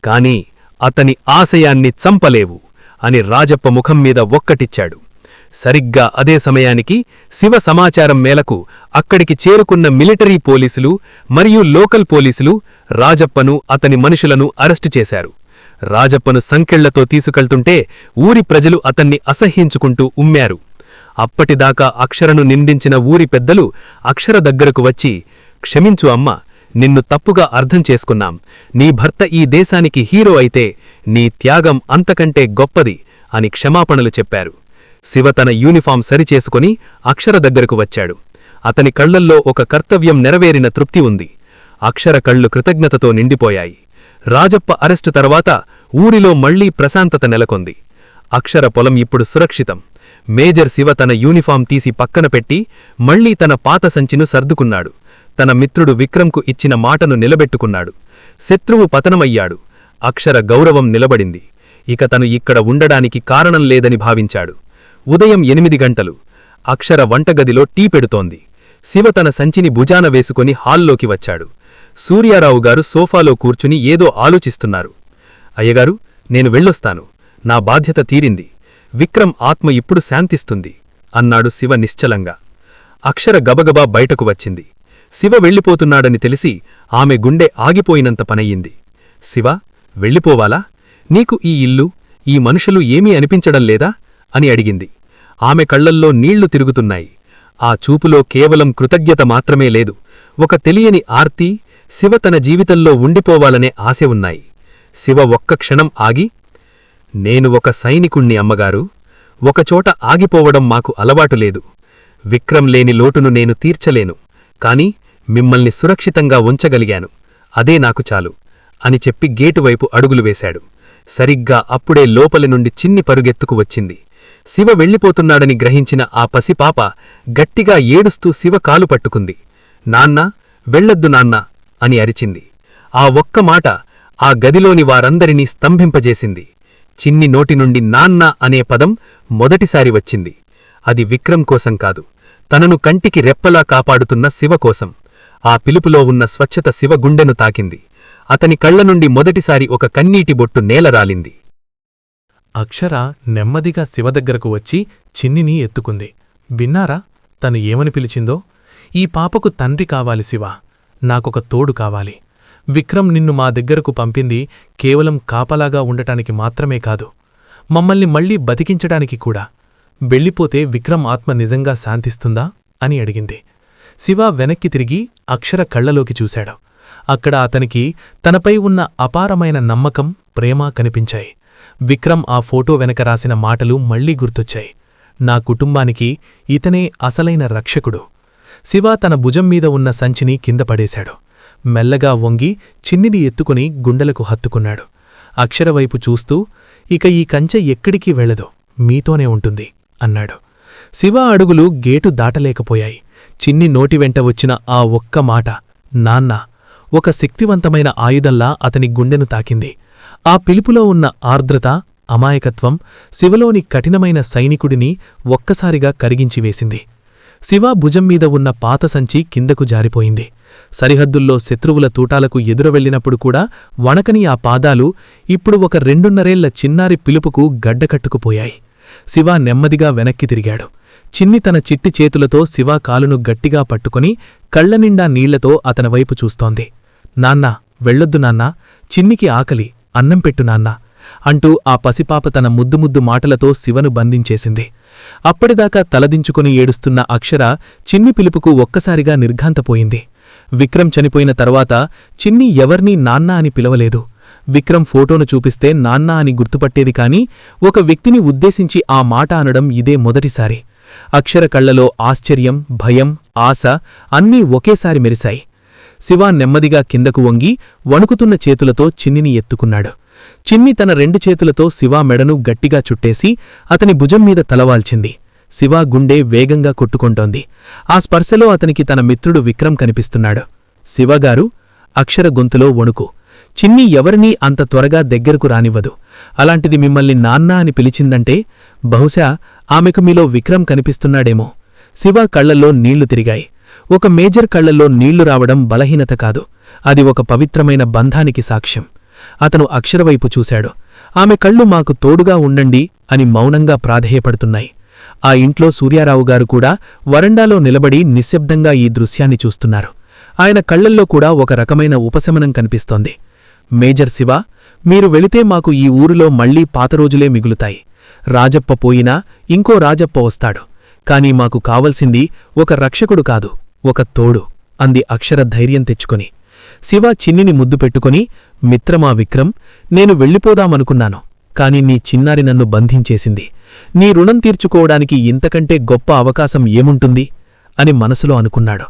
కాని అతని ఆశయాన్ని చంపలేవు అని రాజప్ప ముఖం మీద ఒక్కటిచ్చాడు. సరిగ్గా అదే సమయానికి శివ సమాచారం మేరకు అక్కడికి చేరుకున్న మిలిటరీ పోలీసులు మరియు లోకల్ పోలీసులు రాజప్పను అతని మనుషులను అరెస్టు చేశారు. రాజప్పను సంకెళ్లతో తీసుకెళ్తుంటే ఊరి ప్రజలు అతన్ని అసహ్యించుకుంటూ ఉమ్మారు. అప్పటిదాకా అక్షరను నిందించిన ఊరి పెద్దలు అక్షర దగ్గరకు వచ్చి, క్షమించు అమ్మా, నిన్ను తప్పుగా అర్థం చేసుకున్నాం. నీ భర్త ఈ దేశానికి హీరో అయితే నీ త్యాగం అంతకంటే గొప్పది అని క్షమాపణలు చెప్పారు. శివ తన యూనిఫామ్ సరిచేసుకుని అక్షర దగ్గరకు వచ్చాడు. అతని కళ్లల్లో ఒక కర్తవ్యం నెరవేరిన తృప్తి ఉంది. అక్షర కళ్ళు కృతజ్ఞతతో నిండిపోయాయి. రాజప్ప అరెస్టు తర్వాత ఊరిలో మళ్లీ ప్రశాంతత నెలకొంది. అక్షర పొలం ఇప్పుడు సురక్షితం. మేజర్ శివ తన యూనిఫామ్ తీసి పక్కన పెట్టి మళ్లీ తన పాత సంచిను సర్దుకున్నాడు. తన మిత్రుడు విక్రమ్కు ఇచ్చిన మాటను నిలబెట్టుకున్నాడు. శత్రువు పతనమయ్యాడు. అక్షర గౌరవం నిలబడింది. ఇక తను ఇక్కడ ఉండడానికి కారణం లేదని భావించాడు. ఉదయం 8 గంటలు. అక్షర వంటగదిలో టీ పెడుతోంది. శివ తన సంచిని భుజాన వేసుకుని హాల్లోకి వచ్చాడు. సూర్యారావు గారు సోఫాలో కూర్చుని ఏదో ఆలోచిస్తున్నారు. అయ్యగారు, నేను వెళ్ళొస్తాను. నా బాధ్యత తీరింది. విక్రమ్ ఆత్మ ఇప్పుడు శాంతిస్తుంది అన్నాడు శివ నిశ్చలంగా. అక్షర గబగబా బయటకు వచ్చింది. శివ వెళ్ళిపోతున్నాడని తెలిసి ఆమె గుండె ఆగిపోయినంత పనయ్యింది. శివ, వెళ్ళిపోవాలా? నీకు ఈ ఇల్లు, ఈ మనుషులు ఏమీ అనిపించడం లేదా అని అడిగింది. ఆమె కళ్లల్లో నీళ్లు తిరుగుతున్నాయి. ఆ చూపులో కేవలం కృతజ్ఞత మాత్రమే లేదు, ఒక తెలియని ఆర్తి, శివ తన జీవితంలో ఉండిపోవాలనే ఆశ ఉన్నాయి. శివ ఒక్క క్షణం ఆగి, నేను ఒక సైనికుణ్ణి అమ్మగారు. ఒకచోట ఆగిపోవడం మాకు అలవాటు లేదు. విక్రమ్ లేని లోటును నేను తీర్చలేను, కాని మిమ్మల్ని సురక్షితంగా ఉంచగలిగాను. అదే నాకు చాలు అని చెప్పి గేటువైపు అడుగులు వేశాడు. సరిగ్గా అప్పుడే లోపలి నుండి చిన్ని పరుగెత్తుకు వచ్చింది. శివ వెళ్ళిపోతున్నాడని గ్రహించిన ఆ పసిపాప గట్టిగా ఏడుస్తూ శివ కాలు పట్టుకుంది. నాన్నా, వెళ్ళొద్దు నాన్నా అని అరిచింది. ఆ ఒక్క మాట ఆ గదిలోని వారందరినీ స్తంభింపజేసింది. చిన్ని నోటి నుండి నాన్నా అనే పదం మొదటిసారి వచ్చింది. అది విక్రమ్ కోసం కాదు, తనను కంటికి రెప్పలా కాపాడుతున్న శివ కోసం. ఆ పిలుపులో ఉన్న స్వచ్ఛత శివ గుండెను తాకింది. అతని కళ్ల నుండి మొదటిసారి ఒక కన్నీటి బొట్టు నేలరాలింది. అక్షర నెమ్మదిగా శివ దగ్గరకు వచ్చి చిన్నిని ఎత్తుకుంది. విన్నారా తను ఏమని పిలిచిందో? ఈ పాపకు తండ్రి కావాలి శివ, నాకొక తోడు కావాలి. విక్రమ్ నిన్ను మా దగ్గరకు పంపింది కేవలం కాపలాగా ఉండటానికి మాత్రమే కాదు, మమ్మల్ని మళ్లీ బతికించడానికి కూడా. వెళ్ళిపోతే విక్రమ్ ఆత్మ నిజంగా శాంతిస్తుందా అని అడిగింది. శివ వెనక్కి తిరిగి అక్షర కళ్లలోకి చూశాడు. అక్కడ అతనికి తనపై ఉన్న అపారమైన నమ్మకం, ప్రేమ కనిపించాయి. విక్రమ్ ఆ ఫోటో వెనక రాసిన మాటలు మళ్లీ గుర్తొచ్చాయి. నా కుటుంబానికి ఇతనే అసలైన రక్షకుడు. శివ తన భుజం మీద ఉన్న సంచిని కింద పడేశాడు. మెల్లగా వంగి చిన్నిని ఎత్తుకుని గుండెలకు హత్తుకున్నాడు. అక్షరవైపు చూస్తూ, ఇక ఈ కంచె ఎక్కడికి వెళ్లదు, మీతోనే ఉంటుంది అన్నాడు. శివ అడుగులు గేటు దాటలేకపోయాయి. చిన్ని నోటి వెంట వచ్చిన ఆ ఒక్క మాట, నాన్న, ఒక శక్తివంతమైన ఆయుధంలా అతని గుండెను తాకింది. ఆ పిలుపులో ఉన్న ఆర్ద్రత, అమాయకత్వం శివలోని కఠినమైన సైనికుడిని ఒక్కసారిగా కరిగించివేసింది. శివ భుజం మీద ఉన్న పాత సంచి కిందకు జారిపోయింది. సరిహద్దుల్లో శత్రువుల తూటాలకు ఎదురవెళ్లినప్పుడు కూడా వణకని ఆ పాదాలు ఇప్పుడు ఒక 2.5 చిన్నారి పిలుపుకు గడ్డకట్టుకుపోయాయి. శివ నెమ్మదిగా వెనక్కి తిరిగాడు. చిన్ని తన చిట్టి చేతులతో శివ కాలును గట్టిగా పట్టుకుని కళ్లనిండా నీళ్లతో అతనివైపు చూస్తోంది. నాన్నా, వెళ్ళొద్దు నాన్నా, చిన్నికి ఆకలి, అన్నం పెట్టు నాన్నా అంటూ ఆ పసిపాప తన ముద్దు మాటలతో శివను బంధించేసింది. అప్పటిదాకా తలదించుకుని ఏడుస్తున్న అక్షర చిన్ని పిలుపుకు ఒక్కసారిగా నిర్ఘాంతపోయింది. విక్రమ్ చనిపోయిన తర్వాత చిన్ని ఎవర్నీ నాన్నా అని పిలవలేదు. విక్రమ్ ఫోటోను చూపిస్తే నాన్నా అని గుర్తుపట్టేది కాని ఒక వ్యక్తిని ఉద్దేశించి ఆ మాట అనడం ఇదే మొదటిసారి. అక్షర కళ్లలో ఆశ్చర్యం, భయం, ఆశ అన్నీ ఒకేసారి మెరిశాయి. శివ నెమ్మదిగా కిందకు వంగి వణుకుతున్న చేతులతో చిన్నిని ఎత్తుకున్నాడు. చిన్ని తన 2 చేతులతో శివ మెడను గట్టిగా చుట్టేసి అతని భుజం మీద తలవాల్చింది. శివ గుండె వేగంగా కొట్టుకుంటోంది. ఆ స్పర్శలో అతనికి తన మిత్రుడు విక్రమ్ కనిపిస్తున్నాడు. శివగారు, అక్షర గొంతులో వణుకు. చిన్ని ఎవరినీ అంత త్వరగా దగ్గరకు రానివ్వదు. అలాంటిది మిమ్మల్ని నాన్న అని పిలిచిందంటే బహుశా ఆమెకు మీలో విక్రమ్ కనిపిస్తున్నాడేమో. శివ కళ్లల్లో నీళ్లు తిరిగాయి. ఒక మేజర్ కళ్లల్లో నీళ్లు రావడం బలహీనత కాదు, అది ఒక పవిత్రమైన బంధానికి సాక్ష్యం. అతను అక్షరవైపు చూశాడు. ఆమె కళ్ళు మాకు తోడుగా ఉండండి అని మౌనంగా ప్రాధేయపడుతున్నాయి. ఆ ఇంట్లో సూర్యారావుగారు కూడా వరండాలో నిలబడి నిశ్శబ్దంగా ఈ దృశ్యాన్ని చూస్తున్నారు. ఆయన కళ్లల్లో కూడా ఒక రకమైన ఉపశమనం కనిపిస్తోంది. మేజర్ శివ, మీరు వెళితే మాకు ఈ ఊరిలో మళ్లీ పాతరోజులే మిగులుతాయి. రాజప్ప పోయినా ఇంకో రాజప్ప వస్తాడు. కాని మాకు కావలసింది ఒక రక్షకుడు కాదు, ఒక తోడు అంది అక్షర ధైర్యం తెచ్చుకొని. శివ చిన్నిని ముద్దు పెట్టుకుని, మిత్రమా విక్రమ్, నేను వెళ్ళిపోదామనుకున్నాను. కాని నీ చిన్నారి నన్ను బంధించేసింది. నీ రుణం తీర్చుకోవడానికి ఇంతకంటే గొప్ప అవకాశం ఏముంటుంది అని మనసులో అనుకున్నాడు.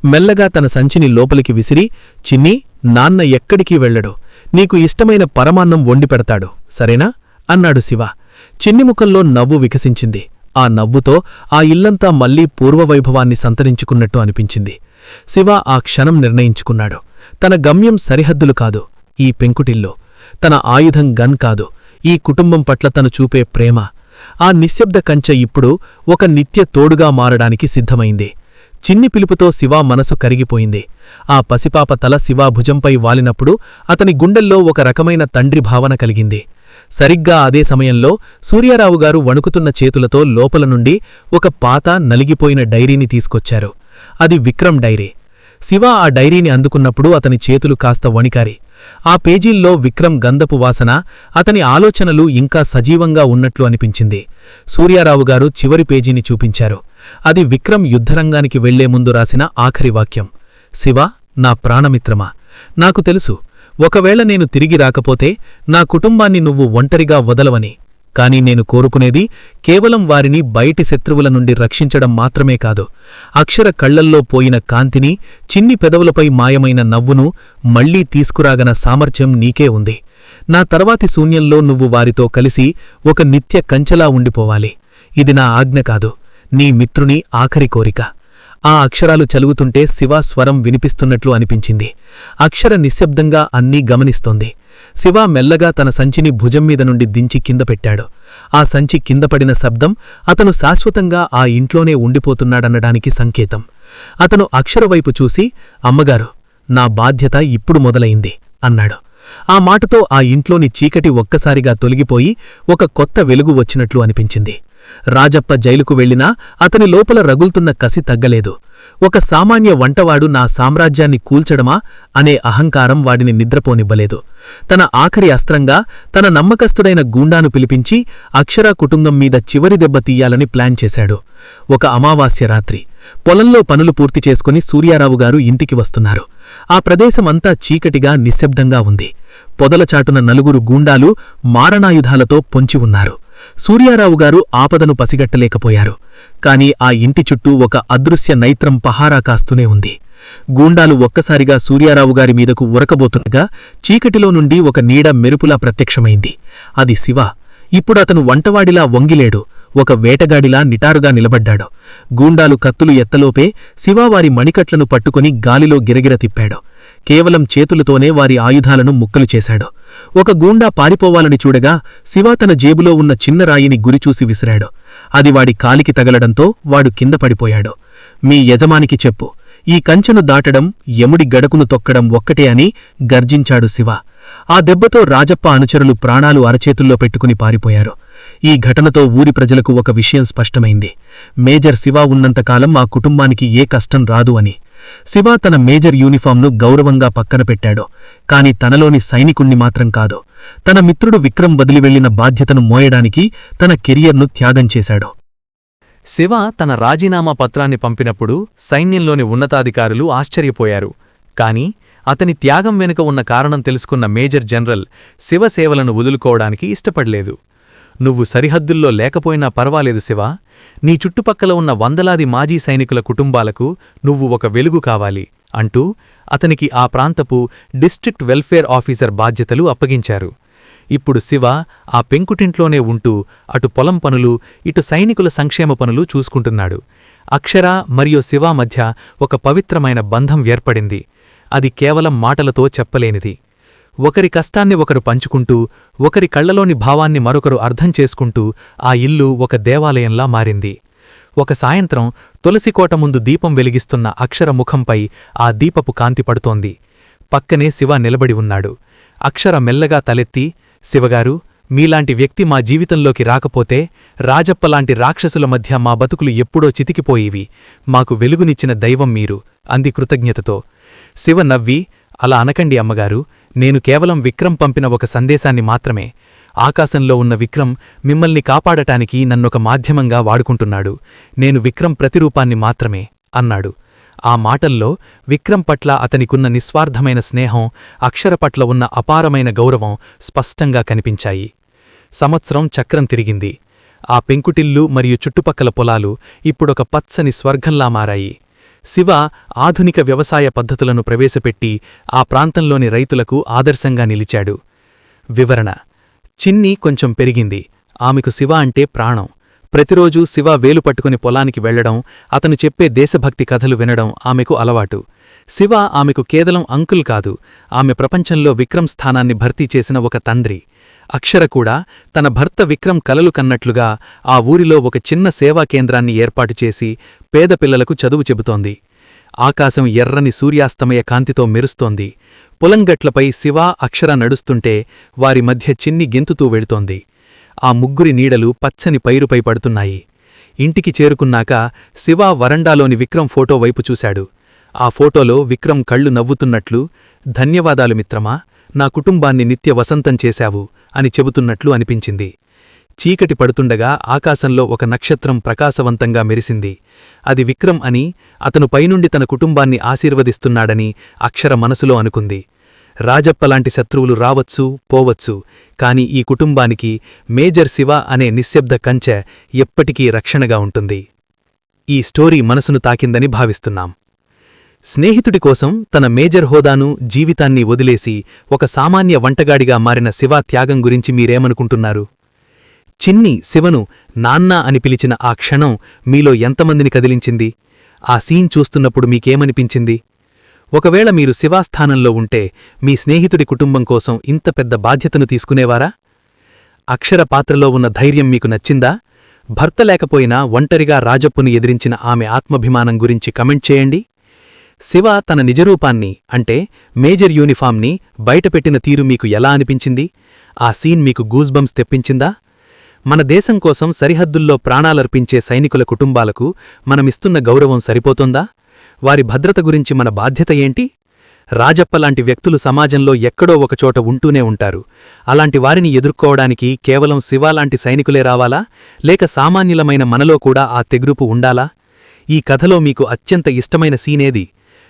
మెల్లగా తన సంచిని లోపలికి విసిరి, చిన్నీ, నాన్న ఎక్కడికి వెళ్ళడు. నీకు ఇష్టమైన పరమాన్నం వండి పెడతాడు, సరేనా అన్నాడు శివ. చిన్ని ముఖంలో నవ్వు వికసించింది. ఆ నవ్వుతో ఆ ఇల్లంతా మళ్లీ పూర్వవైభవాన్ని సంతరించుకున్నట్టు అనిపించింది. శివ ఆ క్షణం నిర్ణయించుకున్నాడు. తన గమ్యం సరిహద్దులు కాదు, ఈ పెంకుటిల్లో. తన ఆయుధం గన్ కాదు, ఈ కుటుంబం పట్ల తను చూపే ప్రేమ. ఆ నిశ్శబ్ద కంచె ఇప్పుడు ఒక నిత్య తోడుగా మారడానికి సిద్ధమైంది. చిన్ని పిలుపుతో శివ మనసు కరిగిపోయింది. ఆ పసిపాప తల శివ భుజంపై వాలినప్పుడు అతని గుండెల్లో ఒక రకమైన తండ్రి భావన కలిగింది. సరిగ్గా అదే సమయంలో సూర్యారావుగారు వణుకుతున్న చేతులతో లోపల నుండి ఒక పాత నలిగిపోయిన డైరీని తీసుకొచ్చారు. అది విక్రమ్ డైరీ. శివ ఆ డైరీని అందుకున్నప్పుడు అతని చేతులు కాస్త వణికారి. ఆ పేజీల్లో విక్రమ్ గంధపు వాసన, అతని ఆలోచనలు ఇంకా సజీవంగా ఉన్నట్లు అనిపించింది. సూర్యారావుగారు చివరి పేజీని చూపించారు. అది విక్రమ్ యుద్ధరంగానికి వెళ్లే ముందు రాసిన ఆఖరి వాక్యం. శివ, నా ప్రాణమిత్రమా, నాకు తెలుసు, ఒకవేళ నేను తిరిగి రాకపోతే నా కుటుంబాన్ని నువ్వు ఒంటరిగా వదలవని. కాని నేను కోరుకునేది కేవలం వారిని బయటి శత్రువుల నుండి రక్షించడం మాత్రమే కాదు, అక్షర కళ్లల్లో పోయిన కాంతిని, చిన్ని పెదవులపై మాయమైన నవ్వును మళ్లీ తీసుకురాగన సామర్థ్యం నీకే ఉంది. నా తర్వాతి శూన్యంలో నువ్వు వారితో కలిసి ఒక నిత్య కంచెలా ఉండిపోవాలి. ఇది నా ఆజ్ఞ కాదు, నీ మిత్రుని ఆఖరి కోరిక. ఆ అక్షరాలు చదువుతుంటే శివ స్వరం వినిపిస్తున్నట్లు అనిపించింది. అక్షర నిశ్శబ్దంగా అన్నీ గమనిస్తోంది. శివ మెల్లగా తన సంచిని భుజంమీద నుండి దించి కింద పెట్టాడు. ఆ సంచి కిందపడిన శబ్దం అతను శాశ్వతంగా ఆ ఇంట్లోనే ఉండిపోతున్నాడనడానికి సంకేతం. అతను అక్షరవైపు చూసి, అమ్మగారు, నా బాధ్యత ఇప్పుడు మొదలైంది అన్నాడు. ఆ మాటతో ఆ ఇంట్లోని చీకటి ఒక్కసారిగా తొలగిపోయి ఒక కొత్త వెలుగు వచ్చినట్లు అనిపించింది. రాజప్ప జైలుకు వెళ్లినా అతని లోపల రగులుతున్న కసి తగ్గలేదు. ఒక సామాన్య వంటవాడు నా సామ్రాజ్యాన్ని కూల్చడమా అనే అహంకారం వాడిని నిద్రపోనివ్వలేదు. తన ఆఖరి అస్త్రంగా తన నమ్మకస్తుడైన గూండాను పిలిపించి అక్షరా కుటుంబం మీద చివరి దెబ్బ తీయాలని ప్లాన్ చేశాడు. ఒక అమావాస్య రాత్రి పొలంలో పనులు పూర్తి చేసుకుని సూర్యారావుగారు ఇంటికి వస్తున్నారు. ఆ ప్రదేశమంతా చీకటిగా నిశ్శబ్దంగా ఉంది. పొదలచాటున నలుగురు గూండాలు మారణాయుధాలతో పొంచి ఉన్నారు. సూర్యారావుగారు ఆపదను పసిగట్టలేకపోయారు. కాని ఆ ఇంటి చుట్టూ ఒక అదృశ్య నైత్రం పహారా కాస్తూనే ఉంది. గూండాలు ఒక్కసారిగా సూర్యారావుగారి మీదకు ఉరకబోతుండగా చీకటిలో నుండి ఒక నీడ మెరుపులా ప్రత్యక్షమైంది. అది శివ. ఇప్పుడతను వంటవాడిలా వంగిలేడు, ఒక వేటగాడిలా నిటారుగా నిలబడ్డాడు. గూండాలు కత్తులు ఎత్తలోపే శివ వారి మణికట్లను పట్టుకుని గాలిలో గిరగిర తిప్పాడు. కేవలం చేతులతోనే వారి ఆయుధాలను ముక్కలు చేశాడు. ఒక గూండా పారిపోవాలని చూడగా శివ తన జేబులో ఉన్న చిన్న రాయిని గురిచూసి విసిరాడు. అది వాడి కాలికి తగలడంతో వాడు కింద పడిపోయాడు. మీ యజమానికి చెప్పు, ఈ కంచెను దాటడం యముడి గడకును తొక్కడం ఒక్కటే అని గర్జించాడు శివ. ఆ దెబ్బతో రాజప్ప అనుచరులు ప్రాణాలు అరచేతుల్లో పెట్టుకుని పారిపోయారు. ఈ ఘటనతో ఊరి ప్రజలకు ఒక విషయం స్పష్టమైంది. మేజర్ శివ ఉన్నంతకాలం ఆ కుటుంబానికి ఏ కష్టం రాదు అని. శివ తన మేజర్ యూనిఫాంను గౌరవంగా పక్కన పెట్టాడు. కాని తనలోని సైనికుణ్ణి మాత్రం కాదు. తన మిత్రుడు విక్రమ్ వదిలి వెళ్లిన బాధ్యతను మోయడానికి తన కెరియర్ను త్యాగం చేశాడు. శివ తన రాజీనామా పత్రాన్ని పంపినప్పుడు సైన్యంలోని ఉన్నతాధికారులు ఆశ్చర్యపోయారు. కాని అతని త్యాగం వెనుక ఉన్న కారణం తెలుసుకున్న మేజర్ జనరల్ శివ సేవలను వదులుకోవడానికి ఇష్టపడలేదు. నువ్వు సరిహద్దుల్లో లేకపోయినా పర్వాలేదు శివ, నీ చుట్టుపక్కల ఉన్న వందలాది మాజీ సైనికుల కుటుంబాలకు నువ్వు ఒక వెలుగు కావాలి అంటూ అతనికి ఆ ప్రాంతపు డిస్ట్రిక్ట్ వెల్ఫేర్ ఆఫీసర్ బాధ్యతలు అప్పగించారు. ఇప్పుడు శివ ఆ పెంకుటింట్లోనే ఉంటూ అటు పొలం పనులు, ఇటు సైనికుల సంక్షేమ పనులు చూసుకుంటున్నాడు. అక్షర మరియు శివ మధ్య ఒక పవిత్రమైన బంధం ఏర్పడింది. అది కేవలం మాటలతో చెప్పలేనిది. ఒకరి కష్టాన్ని ఒకరు పంచుకుంటూ, ఒకరి కళ్లలోని భావాన్ని మరొకరు అర్థం చేసుకుంటూ ఆ ఇల్లు ఒక దేవాలయంలా మారింది. ఒక సాయంత్రం తులసికోట ముందు దీపం వెలిగిస్తున్న అక్షర ముఖంపై ఆ దీపపు కాంతి పడుతోంది. పక్కనే శివ నిలబడి ఉన్నాడు. అక్షర మెల్లగా తలెత్తి, శివగారు, మీలాంటి వ్యక్తి మా జీవితంలోకి రాకపోతే రాజప్పలాంటి రాక్షసుల మధ్య మా బతుకులు ఎప్పుడో చితికిపోయేవి. మాకు వెలుగునిచ్చిన దైవం మీరు అంది కృతజ్ఞతతో. శివ నవ్వి, అలా అనకండి అమ్మగారు, నేను కేవలం విక్రమ్ పంపిన ఒక సందేశాన్ని మాత్రమే. ఆకాశంలో ఉన్న విక్రమ్ మిమ్మల్ని కాపాడటానికి నన్నొక మాధ్యమంగా వాడుకుంటున్నాడు. నేను విక్రమ్ ప్రతిరూపాన్ని మాత్రమే అన్నాడు. ఆ మాటల్లో విక్రమ్ పట్ల అతనికున్న నిస్వార్థమైన స్నేహం, అక్షర పట్ల ఉన్న అపారమైన గౌరవం స్పష్టంగా కనిపించాయి. సంవత్సరం చక్రం తిరిగింది. ఆ పెంకుటిల్లు మరియు చుట్టుపక్కల పొలాలు ఇప్పుడొక పచ్చని స్వర్గంలా మారాయి. శివ ఆధునిక వ్యవసాయ పద్ధతులను ప్రవేశపెట్టి ఆ ప్రాంతంలోని రైతులకు ఆదర్శంగా నిలిచాడు. వివరణ: చిన్ని కొంచెం పెరిగింది. ఆమెకు శివ అంటే ప్రాణం. ప్రతిరోజూ శివ వేలు పట్టుకుని పొలానికి వెళ్లడం, అతను చెప్పే దేశభక్తి కథలు వినడం ఆమెకు అలవాటు. శివ ఆమెకు కేవలం అంకుల్ కాదు, ఆమె ప్రపంచంలో విక్రమ్ స్థానాన్ని భర్తీ చేసిన ఒక తండ్రి. అక్షర కూడా తన భర్త విక్రమ్ కలలు కన్నట్లుగా ఆ ఊరిలో ఒక చిన్న సేవా కేంద్రాన్ని ఏర్పాటు చేసి పేద పిల్లలకు చదువు చెబుతోంది. ఆకాశం ఎర్రని సూర్యాస్తమయ కాంతితో మెరుస్తోంది. పొలంగట్లపై శివ, అక్షర నడుస్తుంటే వారి మధ్య చిన్ని గెంతుతూ వెళుతోంది. ఆ ముగ్గురి నీడలు పచ్చని పైరుపై పడుతున్నాయి. ఇంటికి చేరుకున్నాక శివ వరండాలోని విక్రమ్ ఫోటో వైపు చూశాడు. ఆ ఫోటోలో విక్రమ్ కళ్ళు నవ్వుతున్నట్లు, ధన్యవాదాలు మిత్రమా, నా కుటుంబాన్ని నిత్య వసంతం చేశావు అని చెబుతున్నట్లు అనిపించింది. చీకటి పడుతుండగా ఆకాశంలో ఒక నక్షత్రం ప్రకాశవంతంగా మెరిసింది. అది విక్రమ్ అని, అతను పైనుండి తన కుటుంబాన్ని ఆశీర్వదిస్తున్నాడని అక్షర మనసులో అనుకుంది. రాజప్పలాంటి శత్రువులు రావచ్చు, పోవచ్చు, కాని ఈ కుటుంబానికి మేజర్ శివ అనే నిశ్శబ్ద కంచె ఎప్పటికీ రక్షణగా ఉంటుంది. ఈ స్టోరీ మనసును తాకిందని భావిస్తున్నాం. స్నేహితుడి కోసం తన మేజర్ హోదాను, జీవితాన్ని వదిలేసి ఒక సామాన్య వంటగాడిగా మారిన శివ త్యాగం గురించి మీరేమనుకుంటున్నారు? చిన్ని శివను నాన్నా అని పిలిచిన ఆ క్షణం మీలో ఎంతమందిని కదిలించింది? ఆ సీన్ చూస్తున్నప్పుడు మీకేమనిపించింది? ఒకవేళ మీరు శివాస్థానంలో ఉంటే మీ స్నేహితుడి కుటుంబం కోసం ఇంత పెద్ద బాధ్యతను తీసుకునేవారా? అక్షర పాత్రలో ఉన్న ధైర్యం మీకు నచ్చిందా? భర్త లేకపోయినా ఒంటరిగా రాజప్పుని ఎదిరించిన ఆమె ఆత్మాభిమానం గురించి కమెంట్ చేయండి. శివ తన నిజరూపాన్ని, అంటే మేజర్ యూనిఫామ్ని బయటపెట్టిన తీరు మీకు ఎలా అనిపించింది? ఆ సీన్ మీకు గూస్బంప్స్ తెప్పించిందా? మన దేశం కోసం సరిహద్దుల్లో ప్రాణాలర్పించే సైనికుల కుటుంబాలకు మనమిస్తున్న గౌరవం సరిపోతోందా? వారి భద్రత గురించి మన బాధ్యత ఏంటి? రాజప్పలాంటి వ్యక్తులు సమాజంలో ఎక్కడో ఒకచోట ఉంటూనే ఉంటారు. అలాంటి వారిని ఎదుర్కోవడానికి కేవలం శివలాంటి సైనికులే రావాలా, లేక సామాన్యులమైన మనలో కూడా ఆ తెగ్రూపు ఉండాలా? ఈ కథలో మీకు అత్యంత ఇష్టమైన సీనేది?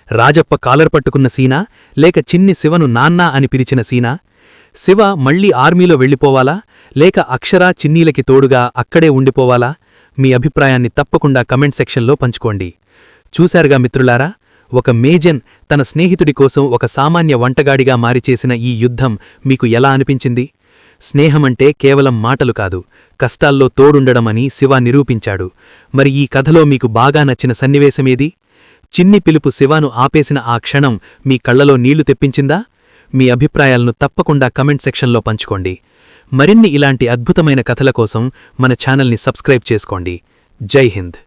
రాజప్ప కాలర్ పట్టుకున్న సీనా, లేక చిన్ని శివను నాన్నా అని పిలిచిన సీనా? శివ మళ్లీ ఆర్మీలో వెళ్ళిపోవాలా, లేక అక్షరా చిన్నీలకి తోడుగా అక్కడే ఉండిపోవాలా? మీ అభిప్రాయాన్ని తప్పకుండా కమెంట్ సెక్షన్లో పంచుకోండి. చూశారుగా మిత్రులారా, ఒక మేజన్ తన స్నేహితుడి కోసం ఒక సామాన్య వంటగాడిగా మారిచేసిన ఈ యుద్ధం మీకు ఎలా అనిపించింది? స్నేహమంటే కేవలం మాటలు కాదు, కష్టాల్లో తోడుండడమని శివ నిరూపించాడు. మరి ఈ కథలో మీకు బాగా నచ్చిన సన్నివేశమేది? చిన్ని పిలుపు శివను ఆపేసిన ఆ క్షణం మీ కళ్లలో నీళ్లు తెప్పించిందా? మీ అభిప్రాయాలను తప్పకుండా కమెంట్ సెక్షన్లో పంచుకోండి. మరిన్ని ఇలాంటి అద్భుతమైన కథల కోసం మన ఛానల్ని సబ్స్క్రైబ్ చేసుకోండి. జై హింద్.